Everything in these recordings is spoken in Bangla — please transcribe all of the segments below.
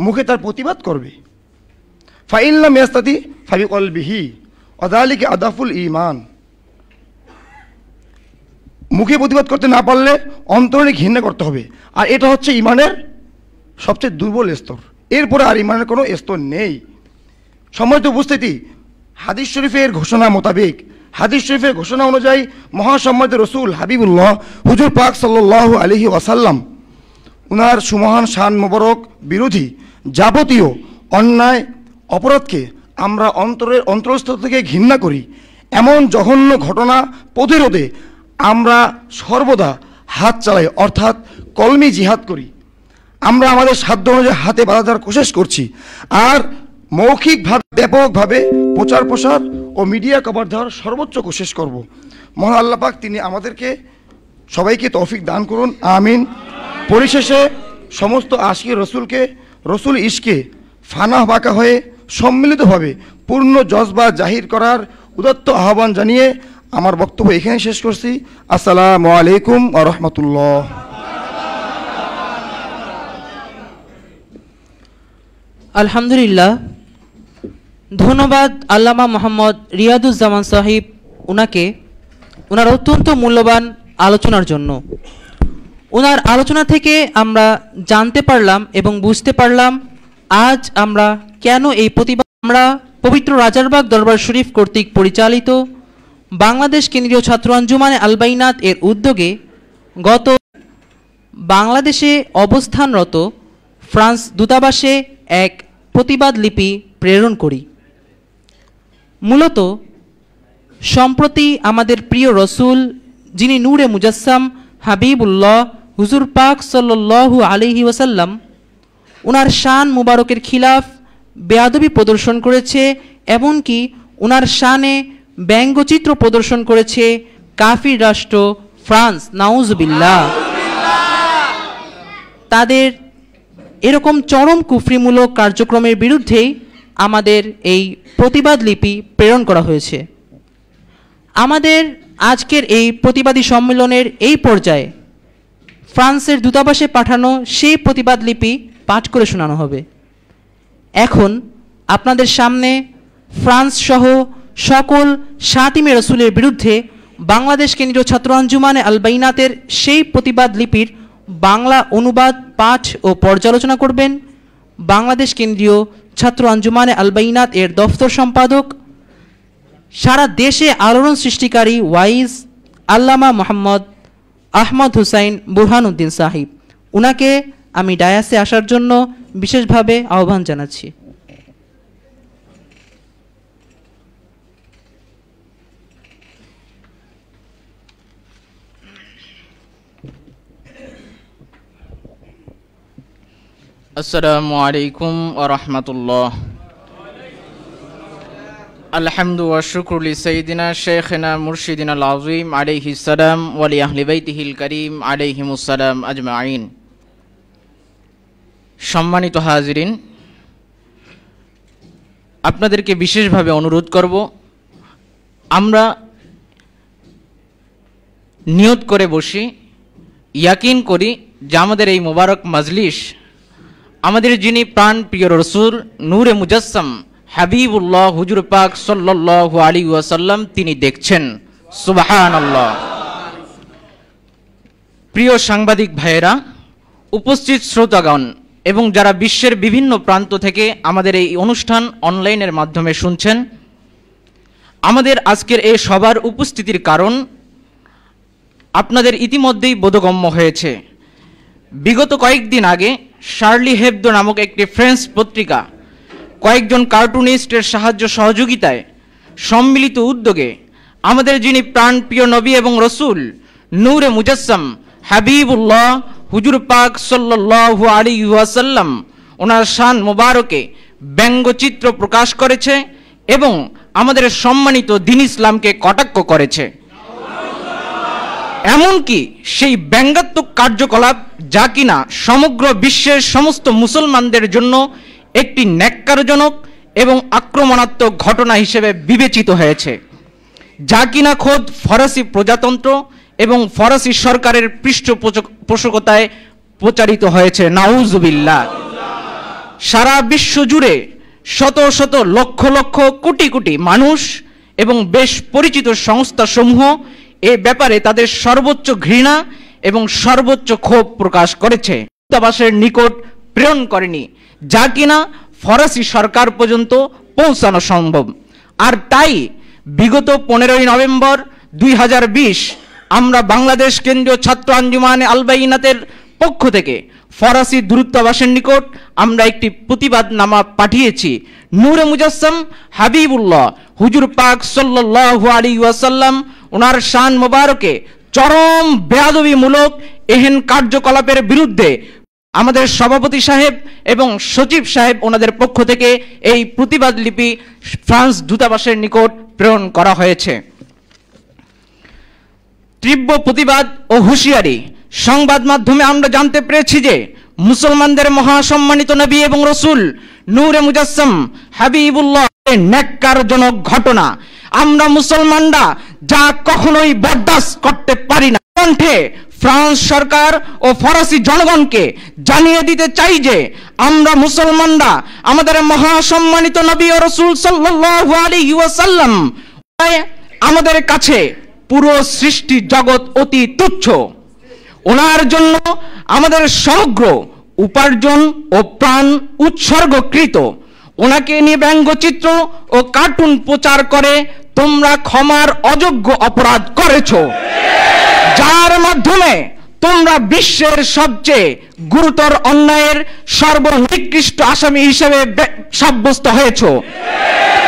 মুখে তার প্রতিবাদ করবে। ফাইন লাম ইয়াস্তাতি ফাবিকলবিহি ওয়াযালিকা আদাফুল ঈমান। মুখে প্রতিবাদ করতে না পারলে অন্তরে ঘৃণা করতে হবে, আর এটা হচ্ছে ঈমানের সবচেয়ে দুর্বল স্তর। এরপরে আর ঈমানের কোনো স্তর নেই। সম্মানিত উপস্থিতি, হাদিস শরীফের ঘোষণা মোতাবেক, হাদিস শরীফের ঘোষণা অনুযায়ী মহাসম্মানিত রসুল হাবিবুল্লাহ হুজুর পাক সাল্লাল্লাহু আলাইহি ওয়াসাল্লাম উনার সুমহান শান মোবারক বিরোধী যাবতীয় অন্যায় অপরাধকে আমরা অন্তরস্থল থেকে ঘৃণা করি। এমন জঘন্য ঘটনা প্রতিরোধে আমরা সর্বদা হাত চালাই, অর্থাৎ কলমি জিহাদ করি। আমরা আমাদের সাধ্য অনুযায়ী হাতে বাধা দেওয়ার কোশিশ করছি, আর মৌখিকভাবে ব্যাপকভাবে প্রচার প্রসার ও মিডিয়া কভার দেওয়ার সর্বোচ্চ কোশিশ করব। মহান আল্লাহ পাক তিনি আমাদেরকে সবাইকে তৌফিক দান করুন, আমিন। পরিশেষে সমস্ত আশিক রসুলকে, রসুল ইশকে ফানাহ বাঁকা হয়ে সম্মিলিতভাবে পূর্ণ জজবা জাহির করার উদাত্ত আহ্বান জানিয়ে আমার বক্তব্য এখানে শেষ করছি। আসসালামু আলাইকুম ওয়া রাহমাতুল্লাহ। আলহামদুলিল্লাহ, ধন্যবাদ আল্লামা মোহাম্মদ রিয়াদুজ্জামান সাহিব ওনার অত্যন্ত মূল্যবান আলোচনার জন্য। ওনার আলোচনা থেকে আমরা জানতে পারলাম এবং বুঝতে পারলাম আজ আমরা কেন এই প্রতিবাদ। আমরা পবিত্র রাজারবাগ দরবার শরীফ কর্তৃক পরিচালিত বাংলাদেশ কেন্দ্রীয় ছাত্র আঞ্জুমানে আল বাইনাত এর উদ্যোগে গত বাংলাদেশে অবস্থানরত ফ্রান্স দূতাবাসে এক প্রতিবাদ লিপি প্রেরণ করি। মূলত সম্প্রতি আমাদের প্রিয় রসুল, যিনি নূরে মুজাসসাম হাবিবুল্লাহ হুজুর পাক সাল্লাল্লাহু আলাইহি ওয়াসাল্লাম, ওনার শান মুবারকের খিলাফ বেয়াদবি প্রদর্শন করেছে, এমনকি ওনার শানে ব্যঙ্গচিত্র প্রদর্শন করেছে কাফির রাষ্ট্র ফ্রান্স, নাউজুবিল্লাহ। তাদের এরকম চরম কুফরিমূলক কার্যক্রমের বিরুদ্ধেই আমাদের এই প্রতিবাদ লিপি প্রেরণ করা হয়েছে। আমাদের আজকের এই প্রতিবাদী সম্মেলনের এই পর্যায়ে ফ্রান্সের দূতাবাসে পাঠানো সেই প্রতিবাদ লিপি পাঠ করে শোনানো হবে। এখন আপনাদের সামনে ফ্রান্স সহ সকল শাতিমে রসুলের বিরুদ্ধে বাংলাদেশ কেন্দ্রীয় ছাত্র আঞ্জুমানে আল বাইনাতের সেই প্রতিবাদ লিপির বাংলা অনুবাদ, পাঠ ও পর্যালোচনা করবেন বাংলাদেশ কেন্দ্রীয় ছাত্র আঞ্জুমানে আল বাইনাত এর দফতর সম্পাদক, সারা দেশে আলোড়ন সৃষ্টিকারী ওয়াইজ আল্লামা মোহাম্মদ আহমদ হুসাইন বুরহানুদ্দিন সাহিব। উনাকে আমি ডায়াসে আসার জন্য বিশেষভাবে আহ্বান জানাচ্ছি। আসসালামু আলাইকুম ওয়া রাহমাতুল্লাহ। আলহামদু ওয়া শুকরু লি সাইয়্যিদিনা শাইখিনা মুরশিদিনা আল আযীম আলাইহিস সালাম ওয়া লি আহলি বাইতিহিল কারীম আলাইহিমুস সালাম আজমাইন। সম্মানিত হাজিরিন, আপনাদেরকে বিশেষভাবে অনুরোধ করব, আমরা নিয়ত করে বসি, ইয়াকিন করি যে আমাদের এই মোবারক মাজলিস আমাদের যিনি প্রাণ প্রিয় রসুল নূরে মুজাসসাম হাবিবুল্লাহ হুজুর পাক সাল্লাল্লাহু আলাইহি ওয়াসাল্লাম তিনি দেখছেন। সুবহানাল্লাহ। প্রিয় সাংবাদিক ভাইয়েরা, উপস্থিত শ্রোতাগণ এবং যারা বিশ্বের বিভিন্ন প্রান্ত থেকে আমাদের এই অনুষ্ঠান অনলাইনের মাধ্যমে শুনছেন, আমাদের আজকের এই সবার উপস্থিতির কারণ আপনাদের ইতিমধ্যেই বোধগম্য হয়েছে। বিগত কয়েকদিন আগে শার্লি হেবদো নামক একটি ফ্রেঞ্চ পত্রিকা কয়েকজন কার্টুনিস্টের সাহায্য সহযোগিতায় সম্মিলিত উদ্যোগে আমাদের যিনি প্রাণপ্রিয় নবী এবং রসুল নূরে মুজাসসাম হাবিবুল্লাহ হুজুর পাক সাল্লাল্লাহু আলাইহি ওয়াসাল্লাম ওনার শান মোবারকে ব্যঙ্গচিত্র প্রকাশ করেছে এবং আমাদের সম্মানিত দ্বীন ইসলামকে কটাক্ষ করেছে। এমনকি সেই ব্যঙ্গাত্মক কার্যকলাপ যা কিনা সমগ্র বিশ্বের সমস্ত মুসলমানদের জন্য একটি ন্যাক্কারজনক এবং আক্রমণাত্মক ঘটনা হিসেবে বিবেচিত হয়েছে, যা কিনা খোদ ফরাসি প্রজাতন্ত্র এবং ফরাসি সরকারের পৃষ্ঠপোষকতায় প্রচারিত হয়েছে। নাউজুবিল্লাহ। সারা বিশ্ব জুড়ে শত শত লক্ষ লক্ষ কোটি কোটি মানুষ এবং বেশ পরিচিত সংস্থাসমূহ এ ব্যাপারে তাদের সর্বোচ্চ ঘৃণা এবং সর্বোচ্চ ক্ষোভ প্রকাশ করেছে, দূতাবাসের নিকট প্রেরণ করেনি, যা কিনা ফরাসি সরকার পর্যন্ত পৌঁছানো সম্ভব। আর তাই বিগত 15ই নভেম্বর 2020 আমরা বাংলাদেশ কেন্দ্রীয় ছাত্র আঞ্জুমান আল বাইনাতের পক্ষ থেকে ফরাসি দূতাবাসের নিকট আমরা একটি প্রতিবাদনামা পাঠিয়েছি। নূরে মুজাসসাম হাবিবুল্লাহ হুজুর পাক সাল্লাল্লাহু আলাইহি ওয়াসাল্লাম ওনার শান মোবারকে চরম বেয়াদবিমূলক এহেন কার্যকলাপের বিরুদ্ধে আমাদের সভাপতি সাহেব এবং সচিব সাহেব ওনাদের পক্ষ থেকে এই প্রতিবাদ লিপি ফ্রান্স দূতাবাসের নিকট প্রেরণ করা হয়েছে। তীব্র প্রতিবাদ ও হুঁশিয়ারি। সংবাদ মাধ্যমে আমরা জানতে পেরেছি যে মুসলমানদের মহাসম্মানিত নবী এবং রসুল নূরে মুজাসসাম হাবিবুল্লাহ ন্যাক্কারজনক ঘটনা আমরা মুসলমানরা যা কখনোই বরদাস্ত করতে পারি না। কণ্ঠে ফ্রান্স সরকার ও ফরাসি জনগণকে জানিয়ে দিতে চাই যে আমরা মুসলমানরা আমাদের মহাসম্মানিত নবী ও রসুল সাল্লাল্লাহু আলাইহি ওয়াসাল্লাম আমাদের কাছে পুরো সৃষ্টি জগৎ অতি তুচ্ছ। ওনার জন্য আমাদের সমগ্র উপার্জন ও প্রাণ উৎসর্গকৃত। ওনাকে নিয়ে ব্যঙ্গচিত্র ও কার্টুন প্রচার করে তোমরা ক্ষমার অযোগ্য অপরাধ করেছো, যার মাধ্যমে তোমরা বিশ্বের সবচেয়ে গুরুতর অন্যায়ের সর্বনিকৃষ্ট আসামি হিসেবে সাব্যস্ত হয়েছো।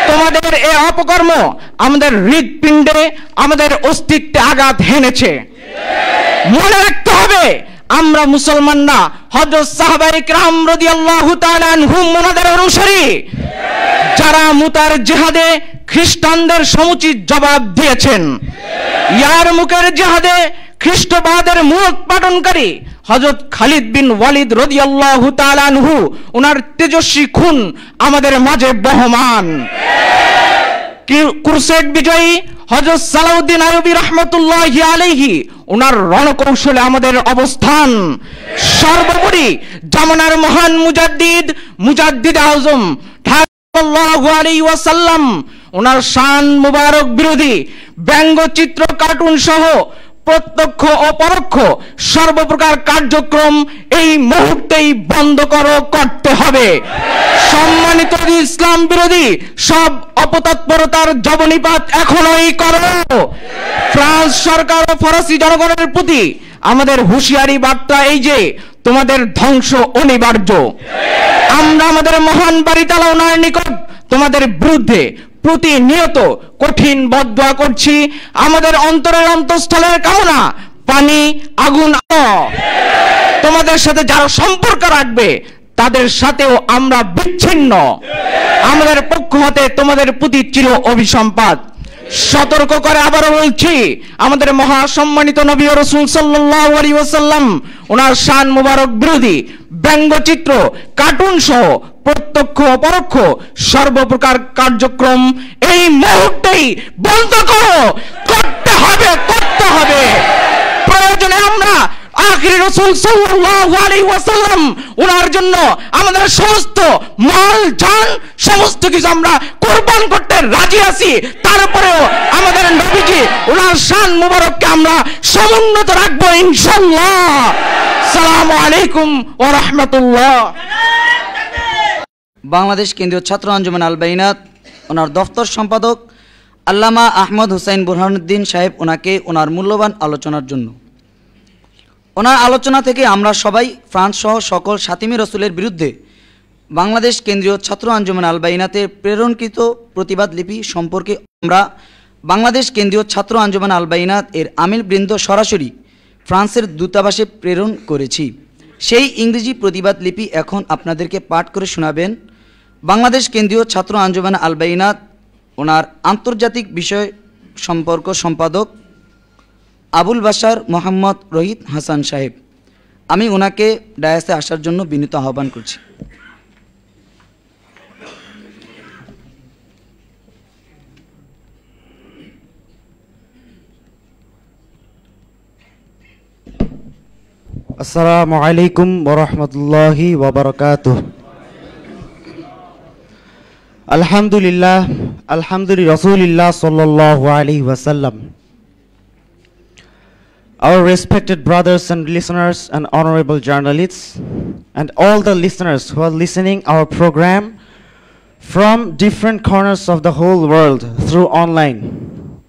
তোমাদের এই অপকর্ম আমাদের হৃৎপিণ্ডে আমাদের অস্তিত্বে আঘাত হেনেছে। মনে রাখতে হবে আমরা মুসলমানরা হযরত সাহাবায়ে কেরাম রাদিয়াল্লাহু তাআলা আনহুম ওনাদের অনুসারী, যারা মুতার জিহাদে খ্রিস্টানদের সমুচিত জবাব দিয়েছেন। ইয়ারমুকের জিহাদে খ্রিস্টবাদের মূলোৎপাটনকারী হযরত খালিদ বিন ওয়ালিদ রাদিয়াল্লাহু তাআলা আনহু ওনার তেজস্বী খুন আমাদের মাঝে বহমান। ক্রুসেড বিজয়ী হযরত সালাউদ্দিন আইয়ুবী রাহমাতুল্লাহি আলাইহি ওনার রণকৌশলে আমাদের অবস্থান। সর্বোপরি জামানার মহান মুজাদ্দিদ আজম সাল্লাল্লাহু আলাইহি ওয়াসাল্লাম ওনার শান মুবারক বিরোধী ব্যঙ্গচিত্র কার্টুন সহ প্রত্যক্ষ ও পরোক্ষ সর্বপ্রকার কার্যক্রম এই মুহূর্তেই বন্ধ করতে হবে। সম্মানিত ইসলাম বিরোধী সব অপতৎপরতার জবনিপাত এখনই করো। ফ্রান্স সরকার ও ফরাসি জনগণের প্রতি আমাদের হুঁশিয়ারি বার্তা এই যে তোমাদের ধ্বংস অনিবার্য। আমরা আমাদের মহান বাড়িতালা ওনার নিকট তোমাদের বিরুদ্ধে প্রতিনিয়ত কঠিন বদদোয়া করছি। আমাদের অন্তরের অন্তঃস্থলের কামনা পানি আগুন তোমাদের সাথে যারা সম্পর্ক রাখবে তাদের সাথেও আমরা বিচ্ছিন্ন। আমাদের পক্ষ হতে তোমাদের প্রতি চির অভিসম্পাত। সতর্ক করে আবারও বলছি, আমাদের মহাসম্মানিত নবী ও রাসূল সাল্লাল্লাহু আলাইহি ওয়াসাল্লাম ওনার শান মুবারক বিরোধী ব্যঙ্গচিত্র কার্টুন সহ প্রত্যক্ষ অপরোক্ষ সর্বপ্রকার কার্যক্রম এই মুহূর্তেই বন্ধ করতে হবে। প্রয়োজনে আমরা আখির রাসূল সাল্লাল্লাহু আলাইহি ওয়াসাল্লাম ওনার জন্য আমাদের সমস্ত মাল জান সমস্ত কিছু আমরা কুরবান করতে রাজি আছি। তারপরেও আমাদের নবীজি ওনার শান মুবারককে আমরা সমুন্নত রাখবো ইনশাআল্লাহ। আসসালামু আলাইকুম ওয়া রাহমাতুল্লাহ। বাংলাদেশ কেন্দ্রীয় ছাত্র আঞ্জুমান আল বাইনাত ওনার দফতর সম্পাদক আল্লামা আহমদ হুসাইন বুরহানুদ্দিন সাহেব ওনাকে ওনার মূল্যবান আলোচনার জন্য। ওনার আলোচনা থেকে আমরা সবাই ফ্রান্স সহ সকল সাতিমী রসুলের বিরুদ্ধে বাংলাদেশ কেন্দ্রীয় ছাত্র আঞ্জুমান আল বাইনাতের প্রেরণকৃত প্রতিবাদ লিপি সম্পর্কে আমরা বাংলাদেশ কেন্দ্রীয় ছাত্র আঞ্জুমান আল বাইনাত এর আমিলবৃন্দ সরাসরি ফ্রান্সের দূতাবাসে প্রেরণ করেছি। সেই ইংরেজি প্রতিবাদ লিপি এখন আপনাদেরকে পাঠ করে শোনাবেন বাংলাদেশ কেন্দ্রীয় ছাত্র আঞ্জুমান আল বাইনাত ওনার আন্তর্জাতিক বিষয় সম্পর্ক সম্পাদক আবুল বাশার মোহাম্মদ রোহিত হাসান সাহেব। আমি ওনাকে ডায়াসে আসার জন্য বিনীত আহ্বান করছি। আসসালামু আলাইকুম ওয়া রাহমাতুল্লাহি ওয়া বারাকাতুহু। Alhamdulillah, Alhamdulillah, Rasulillah sallallahu alaihi wasallam. Our respected brothers and listeners and honorable journalists and all the listeners who are listening our program from different corners of the whole world through online.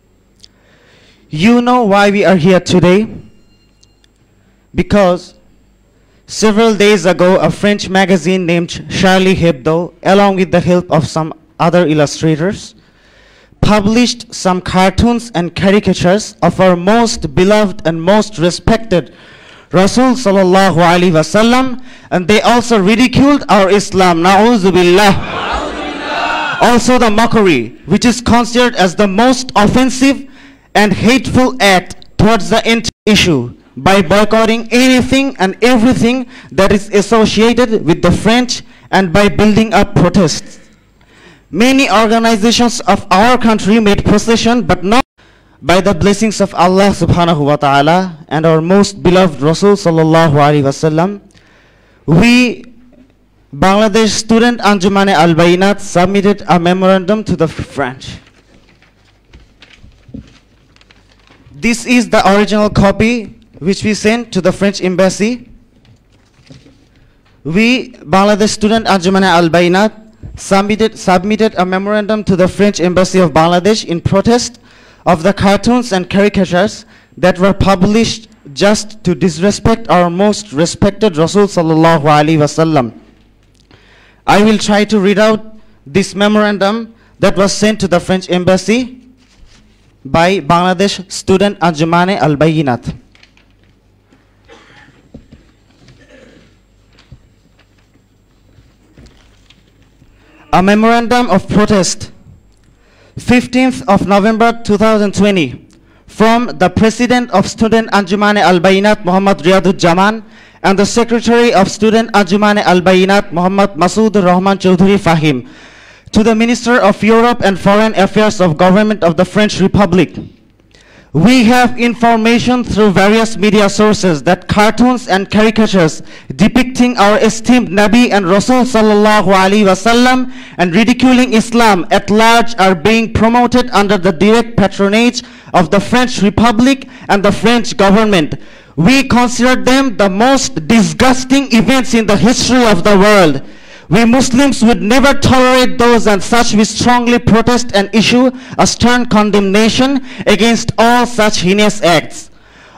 You know why we are here today? Because several days ago, a French magazine named Charlie Hebdo, along with the help of some other illustrators, published some cartoons and caricatures of our most beloved and most respected Rasul sallallahu alaihi wasallam, and they also ridiculed our Islam. Na'udhu billah. Also the mockery, which is considered as the most offensive and hateful act towards the entire issue, by boycotting anything and everything that is associated with the French and by building up protests. Many organizations of our country made procession, but not by the blessings of Allah subhanahu wa ta'ala and our most beloved Rasul sallallahu alaihi wasallam. We, Bangladesh Student Anjumane Al-Bayinat, submitted a memorandum to the French. This is the original copy which we sent to the French embassy. We, Bangladesh Student Anjumane Al-Bayinat, submitted a memorandum to the French embassy of Bangladesh in protest of the cartoons and caricatures that were published just to disrespect our most respected Rasul sallallahu alaihi wasallam. I will try to read out this memorandum that was sent to the French embassy by Bangladesh Student Anjumane Al-Bayinat. A memorandum of protest, 15th of November 2020, from the President of Student Anjumane Al-Bayinat, Muhammad Riyaduzzaman, and the Secretary of Student Anjumane Al-Bayinat, Muhammad Masood Rahman Chowdhury Fahim, to the Minister of Europe and Foreign Affairs of Government of the French Republic. We have information through various media sources that cartoons and caricatures depicting our esteemed Nabi and Rasul sallallahu alaihi wasallam and ridiculing Islam at large are being promoted under the direct patronage of the French Republic and the French government. We consider them the most disgusting events in the history of the world. We Muslims would never tolerate those, and such we strongly protest and issue a stern condemnation against all such heinous acts.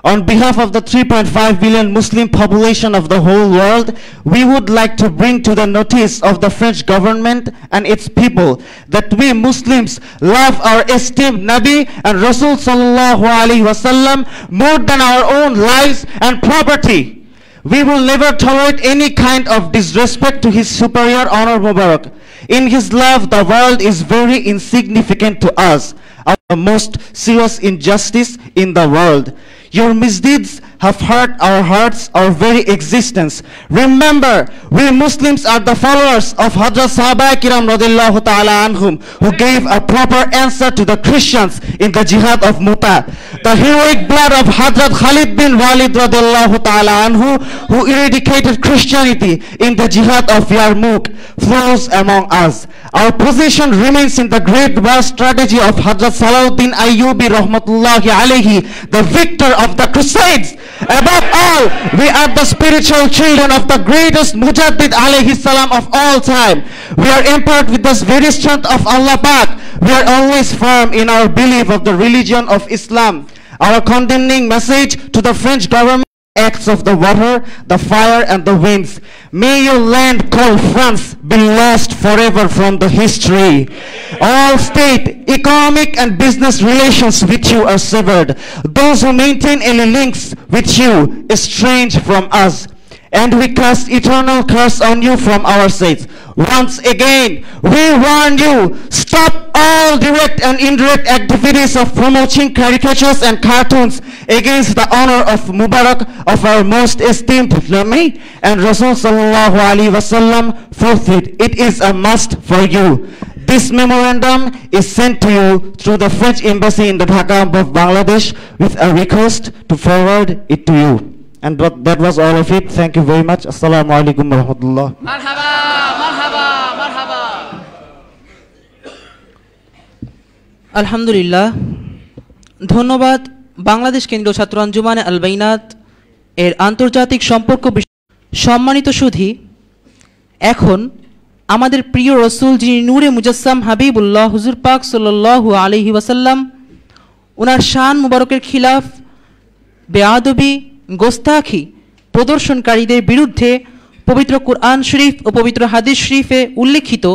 On behalf of the 3.5 billion Muslim population of the whole world, we would like to bring to the notice of the French government and its people that we Muslims love our esteemed Nabi and Rasul sallallahu alaihi wasallam more than our own lives and property. We will never tolerate any kind of disrespect to his superior honor Mubarak. In his love, the world is very insignificant to us, our most serious injustice in the world. Your misdeeds have hurt our hearts, our very existence. Remember, we Muslims are the followers of Hadrat Sahaba Kiram radhiyallahu ta'ala anhum, who gave a proper answer to the Christians in the Jihad of Muta. The heroic blood of Hadrat Khalid bin Walid radhiyallahu ta'ala anhu, who eradicated Christianity in the Jihad of Yarmouk, flows among us. Our position remains in the great war strategy of Hadrat Salahuddin Ayyubi rahmatullahi alayhi, the victor of the Crusades. Above all, we are the spiritual children of the greatest Mujaddid alayhi salam of all time. We are empowered with the very strength of Allah Pak. We are always firm in our belief of the religion of Islam. Our condemning message to the French government acts of the water, the fire, and the winds. May your land called France be lost forever from the history. All state, economic, and business relations with you are severed. Those who maintain any links with you estrange from us. And we cast eternal curse on you from our sides. Once again, we warn you, stop all direct and indirect activities of promoting caricatures and cartoons against the honor of Mubarak, of our most esteemed Nabi and Rasul sallallahu alaihi wasallam. Forthwith, it is a must for you. This memorandum is sent to you through the French embassy in the Dhaka of Bangladesh with a request to forward it to you. And that was all of it. Thank you very much. Assalamu alaikum warahmatullah. Marhaba, marhaba, marhaba. আলহামদুলিল্লাহ, ধন্যবাদ বাংলাদেশ কেন্দ্রীয় ছাত্র আঞ্জুমানে আল বাইনাত এর আন্তর্জাতিক সম্পর্ক সম্মানিত সুধী। এখন আমাদের প্রিয় রসুল, যিনি নূরে মুজাসসাম হাবিবুল্লাহ হুজুর পাক সাল্লাল্লাহু আলাইহি ওয়াসাল্লাম, ওনার শান মুবারকের খিলাফ, বেআদবি, গোস্তাখি প্রদর্শনকারীদের বিরুদ্ধে পবিত্র কুরআন শরীফ ও পবিত্র হাদিস শরীফে উল্লেখিত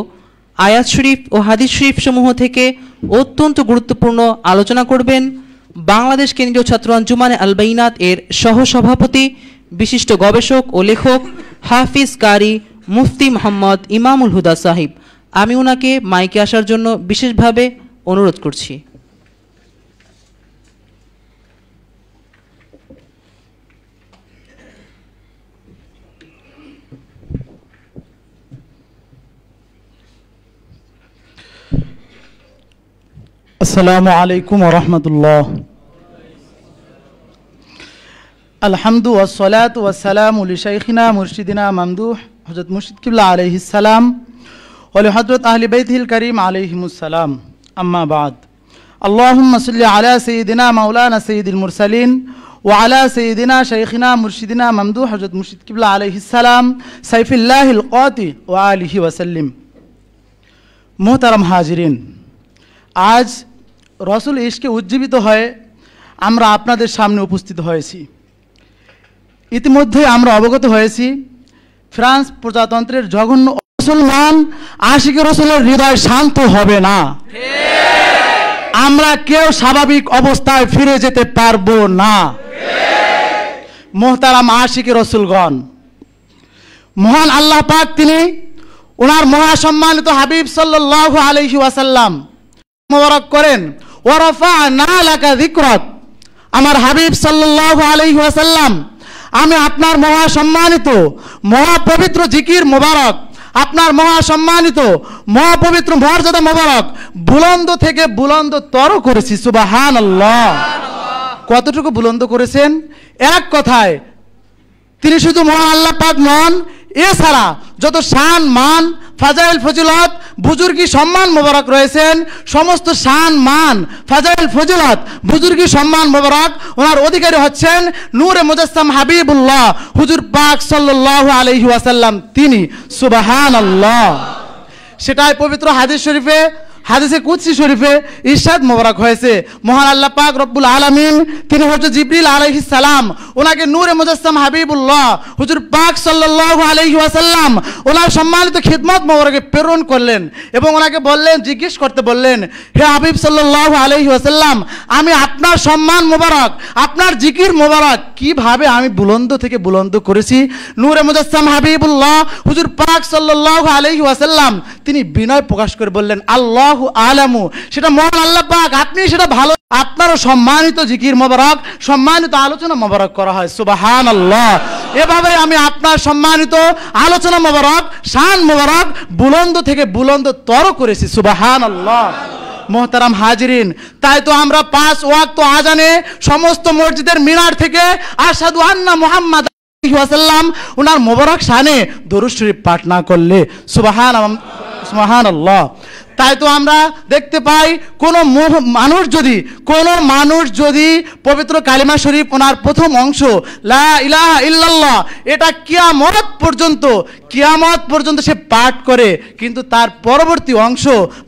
আয়াত শরীফ ও হাদিস শরীফ সমূহ থেকে অত্যন্ত গুরুত্বপূর্ণ আলোচনা করবেন বাংলাদেশ কেন্দ্রীয় ছাত্র আঞ্জুমানে আল বাইনাত এর সহসভাপতি, বিশিষ্ট গবেষক ও লেখক হাফিজ কারি মুফতি মোহাম্মদ ইমামুল হুদা সাহিব। আমি ওনাকে মাইকে আসার জন্য বিশেষভাবে অনুরোধ করছি। আসসালামু আলাইকুম ওয়া রাহমাতুল্লাহ। আলহামদু ওয়াসসালাতু ওয়াসসালামু লিশাইখিনা মুরশিদিনা মামদুহ হযরত মুর্শিদ কিবলা আলাইহিস সালাম ওয়া লিহযরত আহলি বাইতিহিল কারীম আলাইহিমুস সালাম। আম্মা বাদ। আল্লাহুম্মা সাল্লি আলা সাইয়্যিদিনা মাওলানা সাইয়্যিদুল মুরসালিন ওয়া আলা সাইয়্যিদিনা শাইখিনা মুরশিদিনা মামদুহ হযরত মুর্শিদ কিবলা আলাইহিস সালাম সাইফুল্লাহিল কাতি ওয়া আলিহি ওয়া সাল্লিম। মুহতারাম হাজিরিন, আজ রসুল ইশকে উজ্জীবিত হয়ে আমরা আপনাদের সামনে উপস্থিত হয়েছি। ইতিমধ্যে আমরা অবগত হয়েছি ফ্রান্স প্রজাতন্ত্রের জঘন্য মুসলমান আশিকে রসুলের হৃদয় শান্ত হবে না। আমরা কেউ স্বাভাবিক অবস্থায় ফিরে যেতে পারবো না। মোহতারাম আশিকে রসুলগণ, মহান আল্লাহ পাক তিনি ওনার মহাসম্মানিত হাবিব সাল্লাল্লাহু আলাইহি ওয়াসাল্লাম মোবারক করেন, ওয়ারাফা'না লাকা যিকরাক। আমার হাবিব সাল্লাল্লাহু আলাইহি ওয়াসাল্লাম, আমি আপনার মহাসম্মানিত মহাপবিত্র জিকির মোবারক, আপনার মহাসম্মানিত মহাপবিত্র মর্যাদা মোবারক বুলন্দ থেকে বুলন্দ তর করেছি। সুবহানাল্লাহ। কতটুকু বুলন্দ করেছেন? এক কথায় তিনি শুধু মহান আল্লাহ পাক নন, এছাড়া যত শান মান ফাজাইল ফজিলত বুজুর্গি সম্মান মোবারক রয়েছেন, সমস্ত শান মান ফাজাইল ফজিলত বুজুর্গি সম্মান মোবারক ওনার অধিকারী হচ্ছেন নূরে মুজাসসাম হাবিবুল্লাহ হুজুর পাক সাল্লাল্লাহু আলাইহি ওয়াসাল্লাম তিনি। সুবহানাল্লাহ। সেটাই পবিত্র হাদিস শরীফে, হাদিসে কুদসি শরীফে ইরশাদ মোবারক হয়েছে, মহান আল্লাহ পাক রব্বুল আলামিন তিনি হযরত জিবরিল আলাইহিস সালাম ওনাকে নূরে মুজাসসাম হাবিবুল্লাহ হুজুর পাক সাল্লাল্লাহু আলাইহি ওয়াসাল্লাম ওনার সম্মানিত খিদমত মোবারকে প্রেরণ করলেন এবং ওনাকে বললেন, জিজ্ঞেস করতে বললেন, হে হাবিব সাল্লাল্লাহু আলাইহি ওয়াসাল্লাম, আমি আপনার সম্মান মোবারক, আপনার জিকির মোবারক কিভাবে আমি বুলন্দ থেকে বুলন্দ করেছি? নূরে মুজাসসাম হাবিবুল্লাহ হুজুর পাক সাল্লাল্লাহু আলাইহি ওয়াসাল্লাম তিনি বিনয় প্রকাশ করে বললেন, আল্লাহ আলামু, সেটা মহান আল্লাহ পাক, আপনি সেটা ভালো। আপনারও সম্মানিত জিকির মোবারক, সম্মানিত আলোচনা মোবারক করা হয়। সুবহানাল্লাহ। এভাবে আমি আপনার সম্মানিত আলোচনা মোবারক, শান মোবারক বুলন্দ থেকে বুলন্দ তর করেছি। সুবহানাল্লাহ। মোহতারাম হাজিরিন, তাই তো আমরা 5 ওয়াক্ত আজানে সমস্ত মসজিদের মিনার থেকে আশহাদু আন্না মুহাম্মাদ ওয়াসাল্লাম ওনার মোবারক শানে দরুদ শরীফ পাঠ না করলে সুবহানাল্লাহ। তাই তো আমরা দেখতে পাই কোনো মানুষ যদি পবিত্র কালিমা শরীফ ওনার প্রথম অংশ লা ইলাহা ইল্লাল্লাহ এটা কিয়ামত পর্যন্ত সে পাঠ করে, কিন্তু তার পরবর্তী অংশ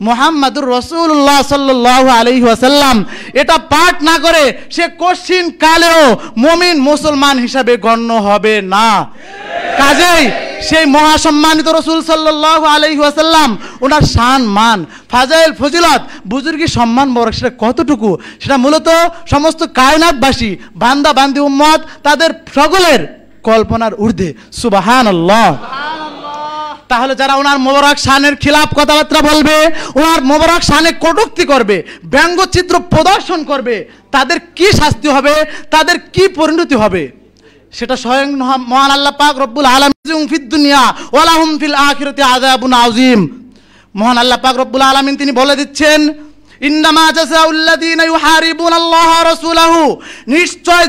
মুহাম্মাদুর রাসূলুল্লাহ সাল্লাল্লাহু আলাইহি ওয়াসাল্লাম এটা পাঠ না করে সে কশিন কালেও মুমিন মুসলমান হিসাবে গণ্য হবে না। কাজেই সেই মহাসম্মানিত রসুল সাল্লাল্লাহু আলাইহি ওয়াসাল্লাম ওনার শান মান ফাজাইল ফজিলত বুজুর্গি সম্মান মোবারক সেটা কতটুকু, সেটা মূলত সমস্ত কায়নাতবাসী বান্দা বান্দি উম্মত তাদের সকলের কল্পনার ঊর্ধ্বে। সুবহানাল্লাহ। তাহলে যারা ওনার মোবারক শানের খিলাফ কথাবার্তা বলবে, ওনার মোবারক শানে কটূক্তি করবে, ব্যঙ্গচিত্র প্রদর্শন করবে, তাদের কি শাস্তি হবে, তাদের কি পরিণতি হবে, সেটা স্বয়ং মহান আল্লাহ পাক রব্বুল আলামিন ফিদ দুনিয়া ওয়া লাহুম ফিল আখিরাতি আযাবুন আযীম। মহান আল্লাহ পাক রব্বুল আলামিন তিনি বলে দিচ্ছেন, ইন্নামা জাযাউল্লাযীনা ইউহারিবুনা আল্লাহ ওয়া রাসূলাহু, নিশ্চয়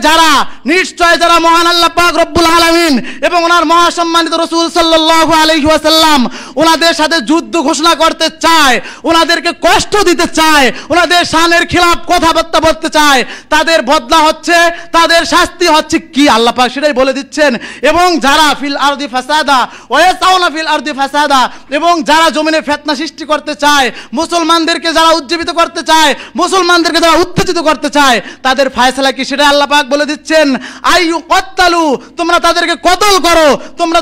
যারা মহান আল্লাহ পাক রব্বুল আলামিন এবং ওনার মহাসম্মানিত রাসূল সাল্লাল্লাহু আলাইহি ওয়াসাল্লাম ওনাদের সাথে যুদ্ধ ঘোষণা করতে চায়, ওনাদেরকে কষ্ট দিতে চায়, ওনাদের শানের খিলাফ কথাবার্তা বলতে চায়, তাদের বদলা হচ্ছে, তাদের শাস্তি হচ্ছে কি আল্লাহ পাক সেটাই বলে দিচ্ছেন। এবং যারা ফিল আরদি ফাসাদা ওয়া ইয়াসাউনা ফিল আরদি ফাসাদা, এবং যারা জমিনে ফিতনা সৃষ্টি করতে চায়, মুসলমানদেরকে যারা উজ্জীবিত করতে চায়, মুসলমানদেরকে যারা উত্তেজিত করতে চায়, তাদের ফয়সালা কি সেটা আল্লাহ পাক বলে দিচ্ছেন। আইয়ু কত্তালু, তোমরা তাদেরকে কতল করো, তোমরা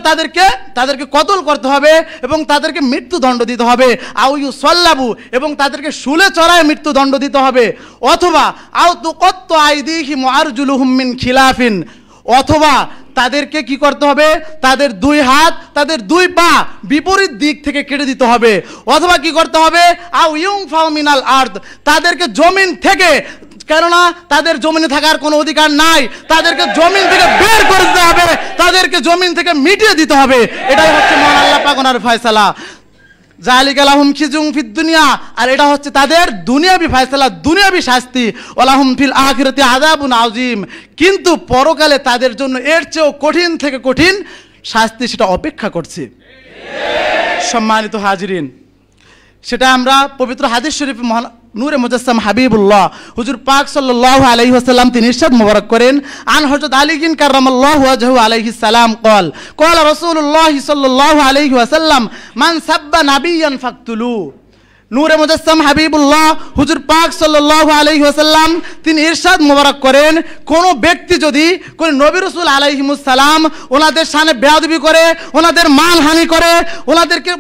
তাদেরকে কতল করতে হবে এবং তাদেরকে মৃত্যুদণ্ড দিতে হবে। আউ ইউসাল্লাবু, এবং তাদেরকে শুলে চড়ায় মৃত্যুদণ্ড দিতে হবে। অথবা আউ তুকত্তু আইদিহিম ওয়া আরজুলুহুম মিন খিলাফিন, অথবা তাদেরকে কি করতে হবে, তাদের দুই হাত, তাদের দুই পা বিপরীত দিক থেকে কেটে দিতে হবে। অথবা কি করতে হবে, আউ ইউনফাউ মিনাল আরদ, তাদেরকে জমিন থেকে, কেননা তাদের জমিনে থাকার কোনো অধিকার নাই, তাদেরকে জমিন থেকে বের করে দিতে হবে, তাদেরকে জমিন থেকে মিটিয়ে দিতে হবে। এটাই হচ্ছে মহান আল্লাহ পাক ওনার ফয়সালা। যালিকা লাহুম খিজুন ফিদ দুনিয়া, আর এটা হচ্ছে তাদের দুনিয়াবি ফয়সালা, দুনিয়াবি শাস্তি। ওয়ালাহুম ফিল আখিরাতি আযাবুন আযীম, কিন্তু পরকালে তাদের জন্য এর চেয়েও কঠিন থেকে কঠিন শাস্তি সেটা অপেক্ষা করছে। সম্মানিত হাজিরিন, সেটা আমরা পবিত্র হাদিস শরীফ নূরে মুজাসসাম হাবিবুল্লাহ হুজুর পাক সাল্লাল্লাহু আলাইহি ওয়াসাল্লাম তিনি ইরশাদ মোবারক করেন, আন হযরত আলী কাররামাল্লাহু ওয়াজহু আলাইহিস সালাম قال قال رسول الله صلى الله عليه وسلم من سب نبيا فاقتلوه। নূরে মুজাসসাম হাবিবুল্লাহ হুজুর পাক সাল্লাল্লাহু আলাইহি ওয়াসাল্লাম তিনি ইরশাদ মোবারক করেন, কোন ব্যক্তি যদি কোন নবী রাসূল আলাইহিমুস সালাম ওনাদের শানে বেয়াদবি করে, ওনাদের মানহানি করে, ওনাদেরকে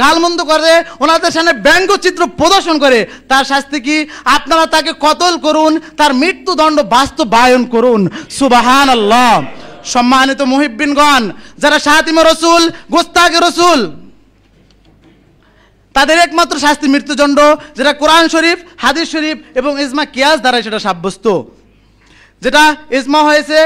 গালমন্দ করে, ওনাদের শানে ব্যঙ্গচিত্র প্রদর্শন করে, তার শাস্তি কি? আপনারা তাকে কতল করুন, তার মৃত্যুদণ্ড বাস্তবায়ন করুন। সুবহানাল্লাহ। সম্মানিত মুহিব্বিনগণ, যারা শাতিমে রাসূল, গোস্তাকে রাসূল, তাদের একমাত্র শাস্তি মৃত্যুদণ্ড, যেটা কোরআন শরীফ, হাদিস শরীফ এবং ইজমা কিয়াস দ্বারা সেটা সাব্যস্ত। যেটা ইজমা হয়েছে,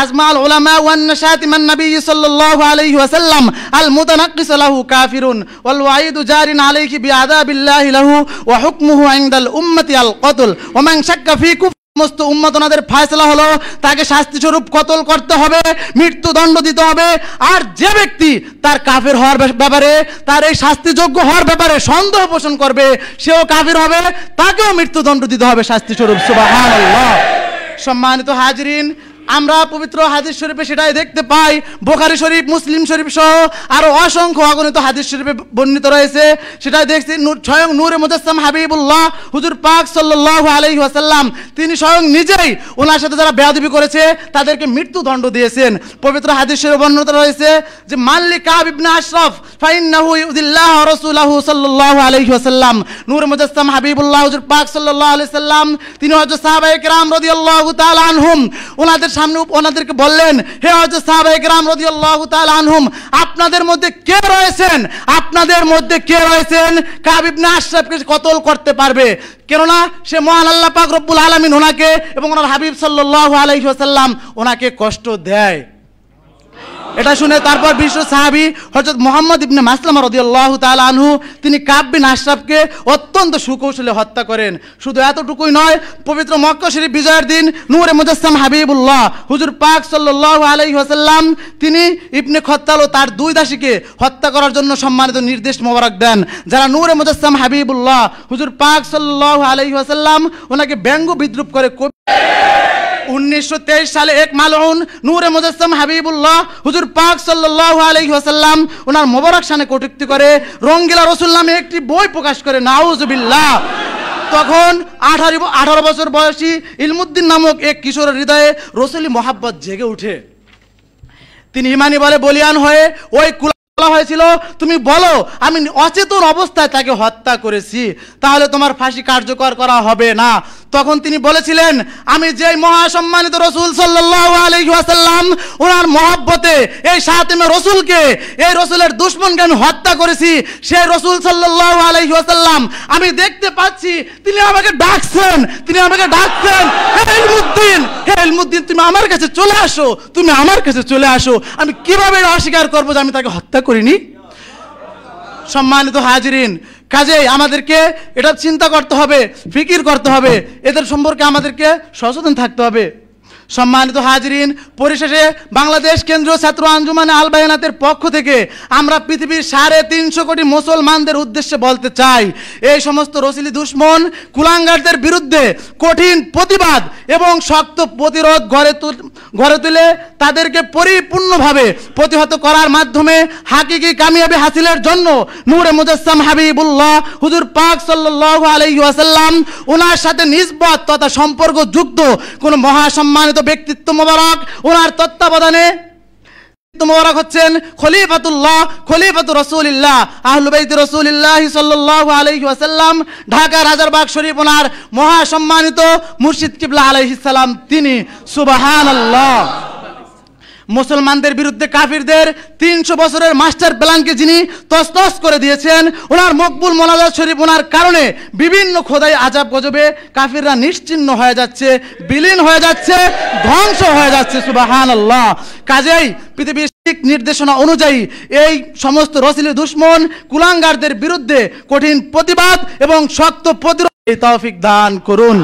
আজমাল উলামা ওয়ান শাতিমান নবী সাল্লাল্লাহু আলাইহি ওয়াসাল্লাম আল মুতানাক্কিস লাহু কাফিরুন ওয়াল ওয়াইদু জারিন আলাইহি বিআযাবিল্লাহি লাহু ওয়া হুকমুহু ইনদাল উম্মতি আল কতল ওয়া মান শাক্কা ফি সমস্ত উম্মত ওনাদের ফয়সালা হলো তাকে শাস্তি স্বরূপ কতল করতে হবে, মৃত্যুদণ্ড দিতে হবে। আর যে ব্যক্তি তার কাফের হওয়ার ব্যাপারে, তার এই শাস্তিযোগ্য হওয়ার ব্যাপারে সন্দেহ পোষণ করবে, সেও কাফের হবে, তাকেও মৃত্যুদণ্ড দিতে হবে শাস্তি স্বরূপ। সুবহানাল্লাহ। সম্মানিত হাজিরিন, আমরা পবিত্র হাদিস শরীফে সেটাই দেখতে পাই। বুখারী শরীফ, মুসলিম শরীফ সহ আরো অসংখ্য অগণিত হাদিস শরীফে বর্ণিত রয়েছে। সেটাই দেখছি স্বয়ং নূরে মুজাসসাম হাবিবুল্লাহ হুজুর পাক সাল্লাল্লাহু আলাইহি ওয়াসাল্লাম তিনি স্বয়ং নিজেই ওনার সাথে যারা বেয়াদবি করেছে তাদেরকে মৃত্যুদণ্ড দিয়েছেন। পবিত্র হাদিস শরীফে বর্ণিত রয়েছে যে মাল্লি কাব ইবনে আশরাফ ফাইন্নাহু ইউযিল্লাহু ওয়া রাসূলুহু সাল্লাল্লাহু আলাইহি ওয়াসাল্লাম। নূরে মুজাসসাম হাবিবুল্লাহ হুজুর পাক সাল্লাল্লাহু আলাইহি সাল্লাম তিনি হযরত সাহাবায়ে কেরাম রাদিয়াল্লাহু তাআলা আনহুম ওনাদের সামনে ওনাদেরকে বললেন, হে হযরত সাহাবায়ে কেরাম রাদিয়াল্লাহু তাআলা আনহুম, আপনাদের মধ্যে কে রয়েছেন কাব ইবনে আশরাফকে কতল করতে পারবে? কেননা সে মহান আল্লাহ পাক রব্বুল আলামিন ওনাকে এবং ওনার হাবিব সাল্লাল্লাহু আলাইহি ওয়াসাল্লাম ওনাকে কষ্ট দেয়। এটা শুনে তারপর বিশ্ব সাহাবী হযরত মুহাম্মদ ইবনে মাসলামা রাদিয়াল্লাহু তাআলা আনহু তিনি কাব বিন আশরাফকে অত্যন্ত সুকৌশলে হত্যা করেন। শুধু এতটুকুই নয়, পবিত্র মক্কা শরীফ বিজয়ের দিন নূরে মুজাসসাম হাবিবুল্লাহ হুজুর পাক সাল্লাল্লাহু আলাইহি ওয়াসাল্লাম তিনি ইবনে খত্তাল ও তার দুই দাসীকে হত্যা করার জন্য সম্মানিত নির্দেশ মোবারক দেন। যারা নূরে মুজাসসাম হাবিবুল্লাহ হুজুর পাক সাল্লাল্লাহু আলাইহি ওয়াসাল্লাম ওনাকে ব্যঙ্গ বিদ্রুপ করে 1923 সালে এক মালউন নূরে মুজাসসাম হাবিবুল্লাহ হুজুর পাক সাল্লাল্লাহু আলাইহি ওয়াসাল্লাম ওনার মোবারক শানে কটূক্তি করে রঙ্গিলা রাসূল নামে একটি বই প্রকাশ করে। নাউজুবিল্লাহ। তখন 18 বছর বয়সী ইলমুদ্দিন নামক এক কিশোরের হৃদয়ে রসুলি মহাব্বত জেগে উঠে। তিনি ইমানি বলে বলিয়ান হয়ে ওই বলা হয়েছিল, তুমি বলো আমি অচেতন অবস্থায় তাকে হত্যা করেছি, তাহলে তোমার ফাঁসি কার্যকর করা হবে না। তখন তিনি বলেছিলেন, আমি যেই মহাসম্মানিত রসুল সাল্লাল্লাহু আলাইহি ওয়াসাল্লাম ওনার মহব্বতে এই শাতিমে রসুলকে, এই রসুলের দুশমনকে আমি হত্যা করেছি, সেই রসুল সাল্লাল্লাহু আলাইহি ওয়াসাল্লাম আমি দেখতে পাচ্ছি তিনি আমাকে ডাকছেন, হে ইলমুদ্দিন তুমি আমার কাছে চলে আসো, আমি কিভাবে অস্বীকার করবো যে আমি তাকে হত্যা করিনি? সম্মানিত হাজিরিন, কাজেই আমাদেরকে এটা চিন্তা করতে হবে, ফিকির করতে হবে, এদের সম্পর্কে আমাদেরকে সচেতন থাকতে হবে। সম্মানিত হাজিরিন, পরিশেষে বাংলাদেশ কেন্দ্রীয় ছাত্র আঞ্জুমানে আল বায়ানাতের পক্ষ থেকে আমরা পৃথিবীর 350 কোটি মুসলমানদের উদ্দেশ্যে বলতে চাই, এই সমস্ত রসিলি দুশ্মন কুলাঙ্গারদের বিরুদ্ধে কঠিন প্রতিবাদ এবং শক্ত প্রতিরোধ গড়ে তুলে তাদেরকে পরিপূর্ণভাবে প্রতিহত করার মাধ্যমে হাকিকি কামিয়াবি হাসিলের জন্য নূরে মুজাসসাম হাবিবুল্লাহ হুজুর পাক সাল্লাল্লাহু আলাইহি ওয়াসাল্লাম ওনার সাথে নিসবত তথা সম্পর্ক যুক্ত কোন মহাসম্মানিত ব্যক্তিত্ব মোবারক ওনার তত্ত্বাবধানে মোবারক হচ্ছেন খলিফাতুল্লাহ খলিফাতুর রাসূলুল্লাহ আহলে বাইত রাসূলুল্লাহ সাল্লাল্লাহু আলাইহি ওয়াসাল্লাম, ঢাকা রাজারবাগ শরীফ ওনার মহাসম্মানিত মুর্শিদ কিবলা আলাইহিস সালাম তিনি। সুবহানাল্লাহ। মুসলমানদের বিরুদ্ধে কাফিরদের 300 বছরের মাস্টার প্ল্যানকে যিনি তছনছ করে দিয়েছেন, ওনার মকবুল মোনাজাত শরীফ ওনার কারণে বিভিন্ন খোদাই আজাব গজবে কাফিররা নিশ্চিহ্ন হয়ে যাচ্ছে, বিলীন হয়ে যাচ্ছে, ধ্বংস হয়ে যাচ্ছে। সুবহানাল্লাহ। কাজেই পৃথিবীর নির্দেশনা অনুযায়ী এই সমস্ত রসিলি দুশ্মন কুলাঙ্গারদের বিরুদ্ধে কঠিন প্রতিবাদ এবং শক্ত প্রতিরোধ তৌফিক দান করুন।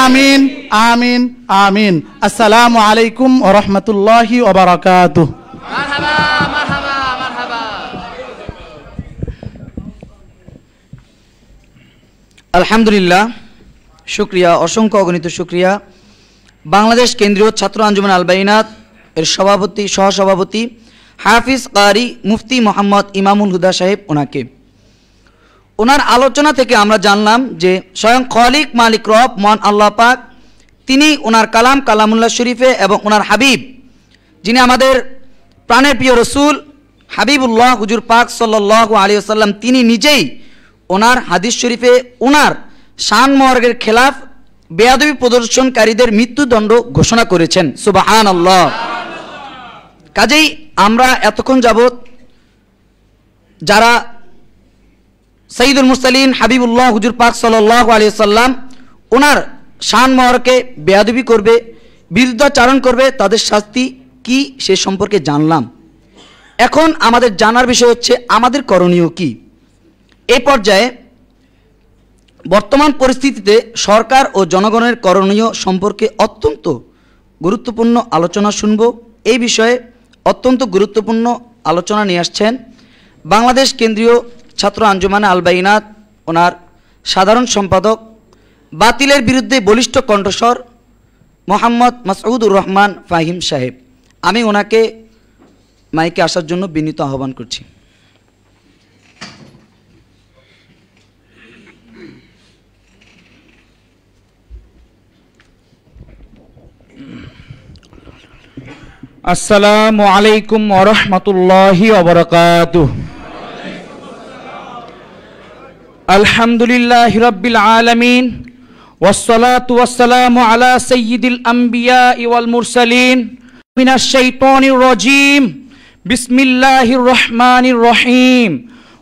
আমিন আমিন আমিন। আসসালামু আলাইকুম ওয়া রাহমাতুল্লাহি ওয়া বারাকাতুহু। মারহাবা মারহাবা মারহাবা। আলহামদুলিল্লাহ, শুকরিয়া, অসংখ্য অগণিত শুকরিয়া বাংলাদেশ কেন্দ্রীয় ছাত্র আঞ্জুমান আল বায়িনাত এর সভাপতি সহসভাপতি হাফিজ কারি মুফতি মোহাম্মদ ইমামুল হুদা সাহেব ওনাকে। ওনার আলোচনা থেকে আমরা জানলাম যে স্বয়ং খালিক মালিক রব মহান আল্লাহ পাক তিনি ওনার কালামুল্লাহ শরীফে এবং ওনার হাবিব যিনি আমাদের প্রাণের প্রিয় রসুল হাবিবুল্লাহ হুজুর পাক সাল্লাল্লাহু আলাইহি ওয়াসাল্লাম তিনি নিজেই ওনার হাদিস শরীফে ওনার শান মর্গের খেলাফ বেয়াদবি প্রদর্শনকারীদের মৃত্যুদণ্ড ঘোষণা করেছেন। সুবহানাল্লাহ। কাজেই আমরা এতক্ষণ যাবত যারা সঈদুল মুরসালিন হাবিবুল্লাহ হুজুর পাক সাল্লাল্লাহু আলাইহি ওয়াসাল্লাম ওনার শান মহরকে বেয়াদবি করবে, বিরুদ্ধাচারণ করবে, তাদের শাস্তি কি সে সম্পর্কে জানলাম। এখন আমাদের জানার বিষয় হচ্ছে আমাদের করণীয় কি। এই পর্যায়ে বর্তমান পরিস্থিতিতে সরকার ও জনগণের করণীয় সম্পর্কে অত্যন্ত গুরুত্বপূর্ণ আলোচনা শুনব। এই বিষয়ে অত্যন্ত গুরুত্বপূর্ণ আলোচনা নিয়ে আসছেন বাংলাদেশ কেন্দ্রীয় ছাত্র আঞ্জুমানে আল বায়িনাত ওনার সাধারণ সম্পাদক বাতিলের বিরুদ্ধে বলিষ্ঠ কণ্ঠস্বর মোহাম্মদ মাসউদুর রহমান ফাহিম সাহেব। আমি ওনাকে মাইকে আসার জন্য বিনীত আহ্বান করছি। আসসালামু আলাইকুম ওয়া রাহমাতুল্লাহি ওয়া বারাকাতুহু। আলহামদুলিল্লাহি রাব্বিল আলামিন ওয়াসসালাতু ওয়াসসালামু আলা সাইয়্যিদিল আমবিয়া ওয়াল মুরসালিন মিনাশ শাইতানির রাজীম। বিসমিল্লাহির রহমানির রহিম।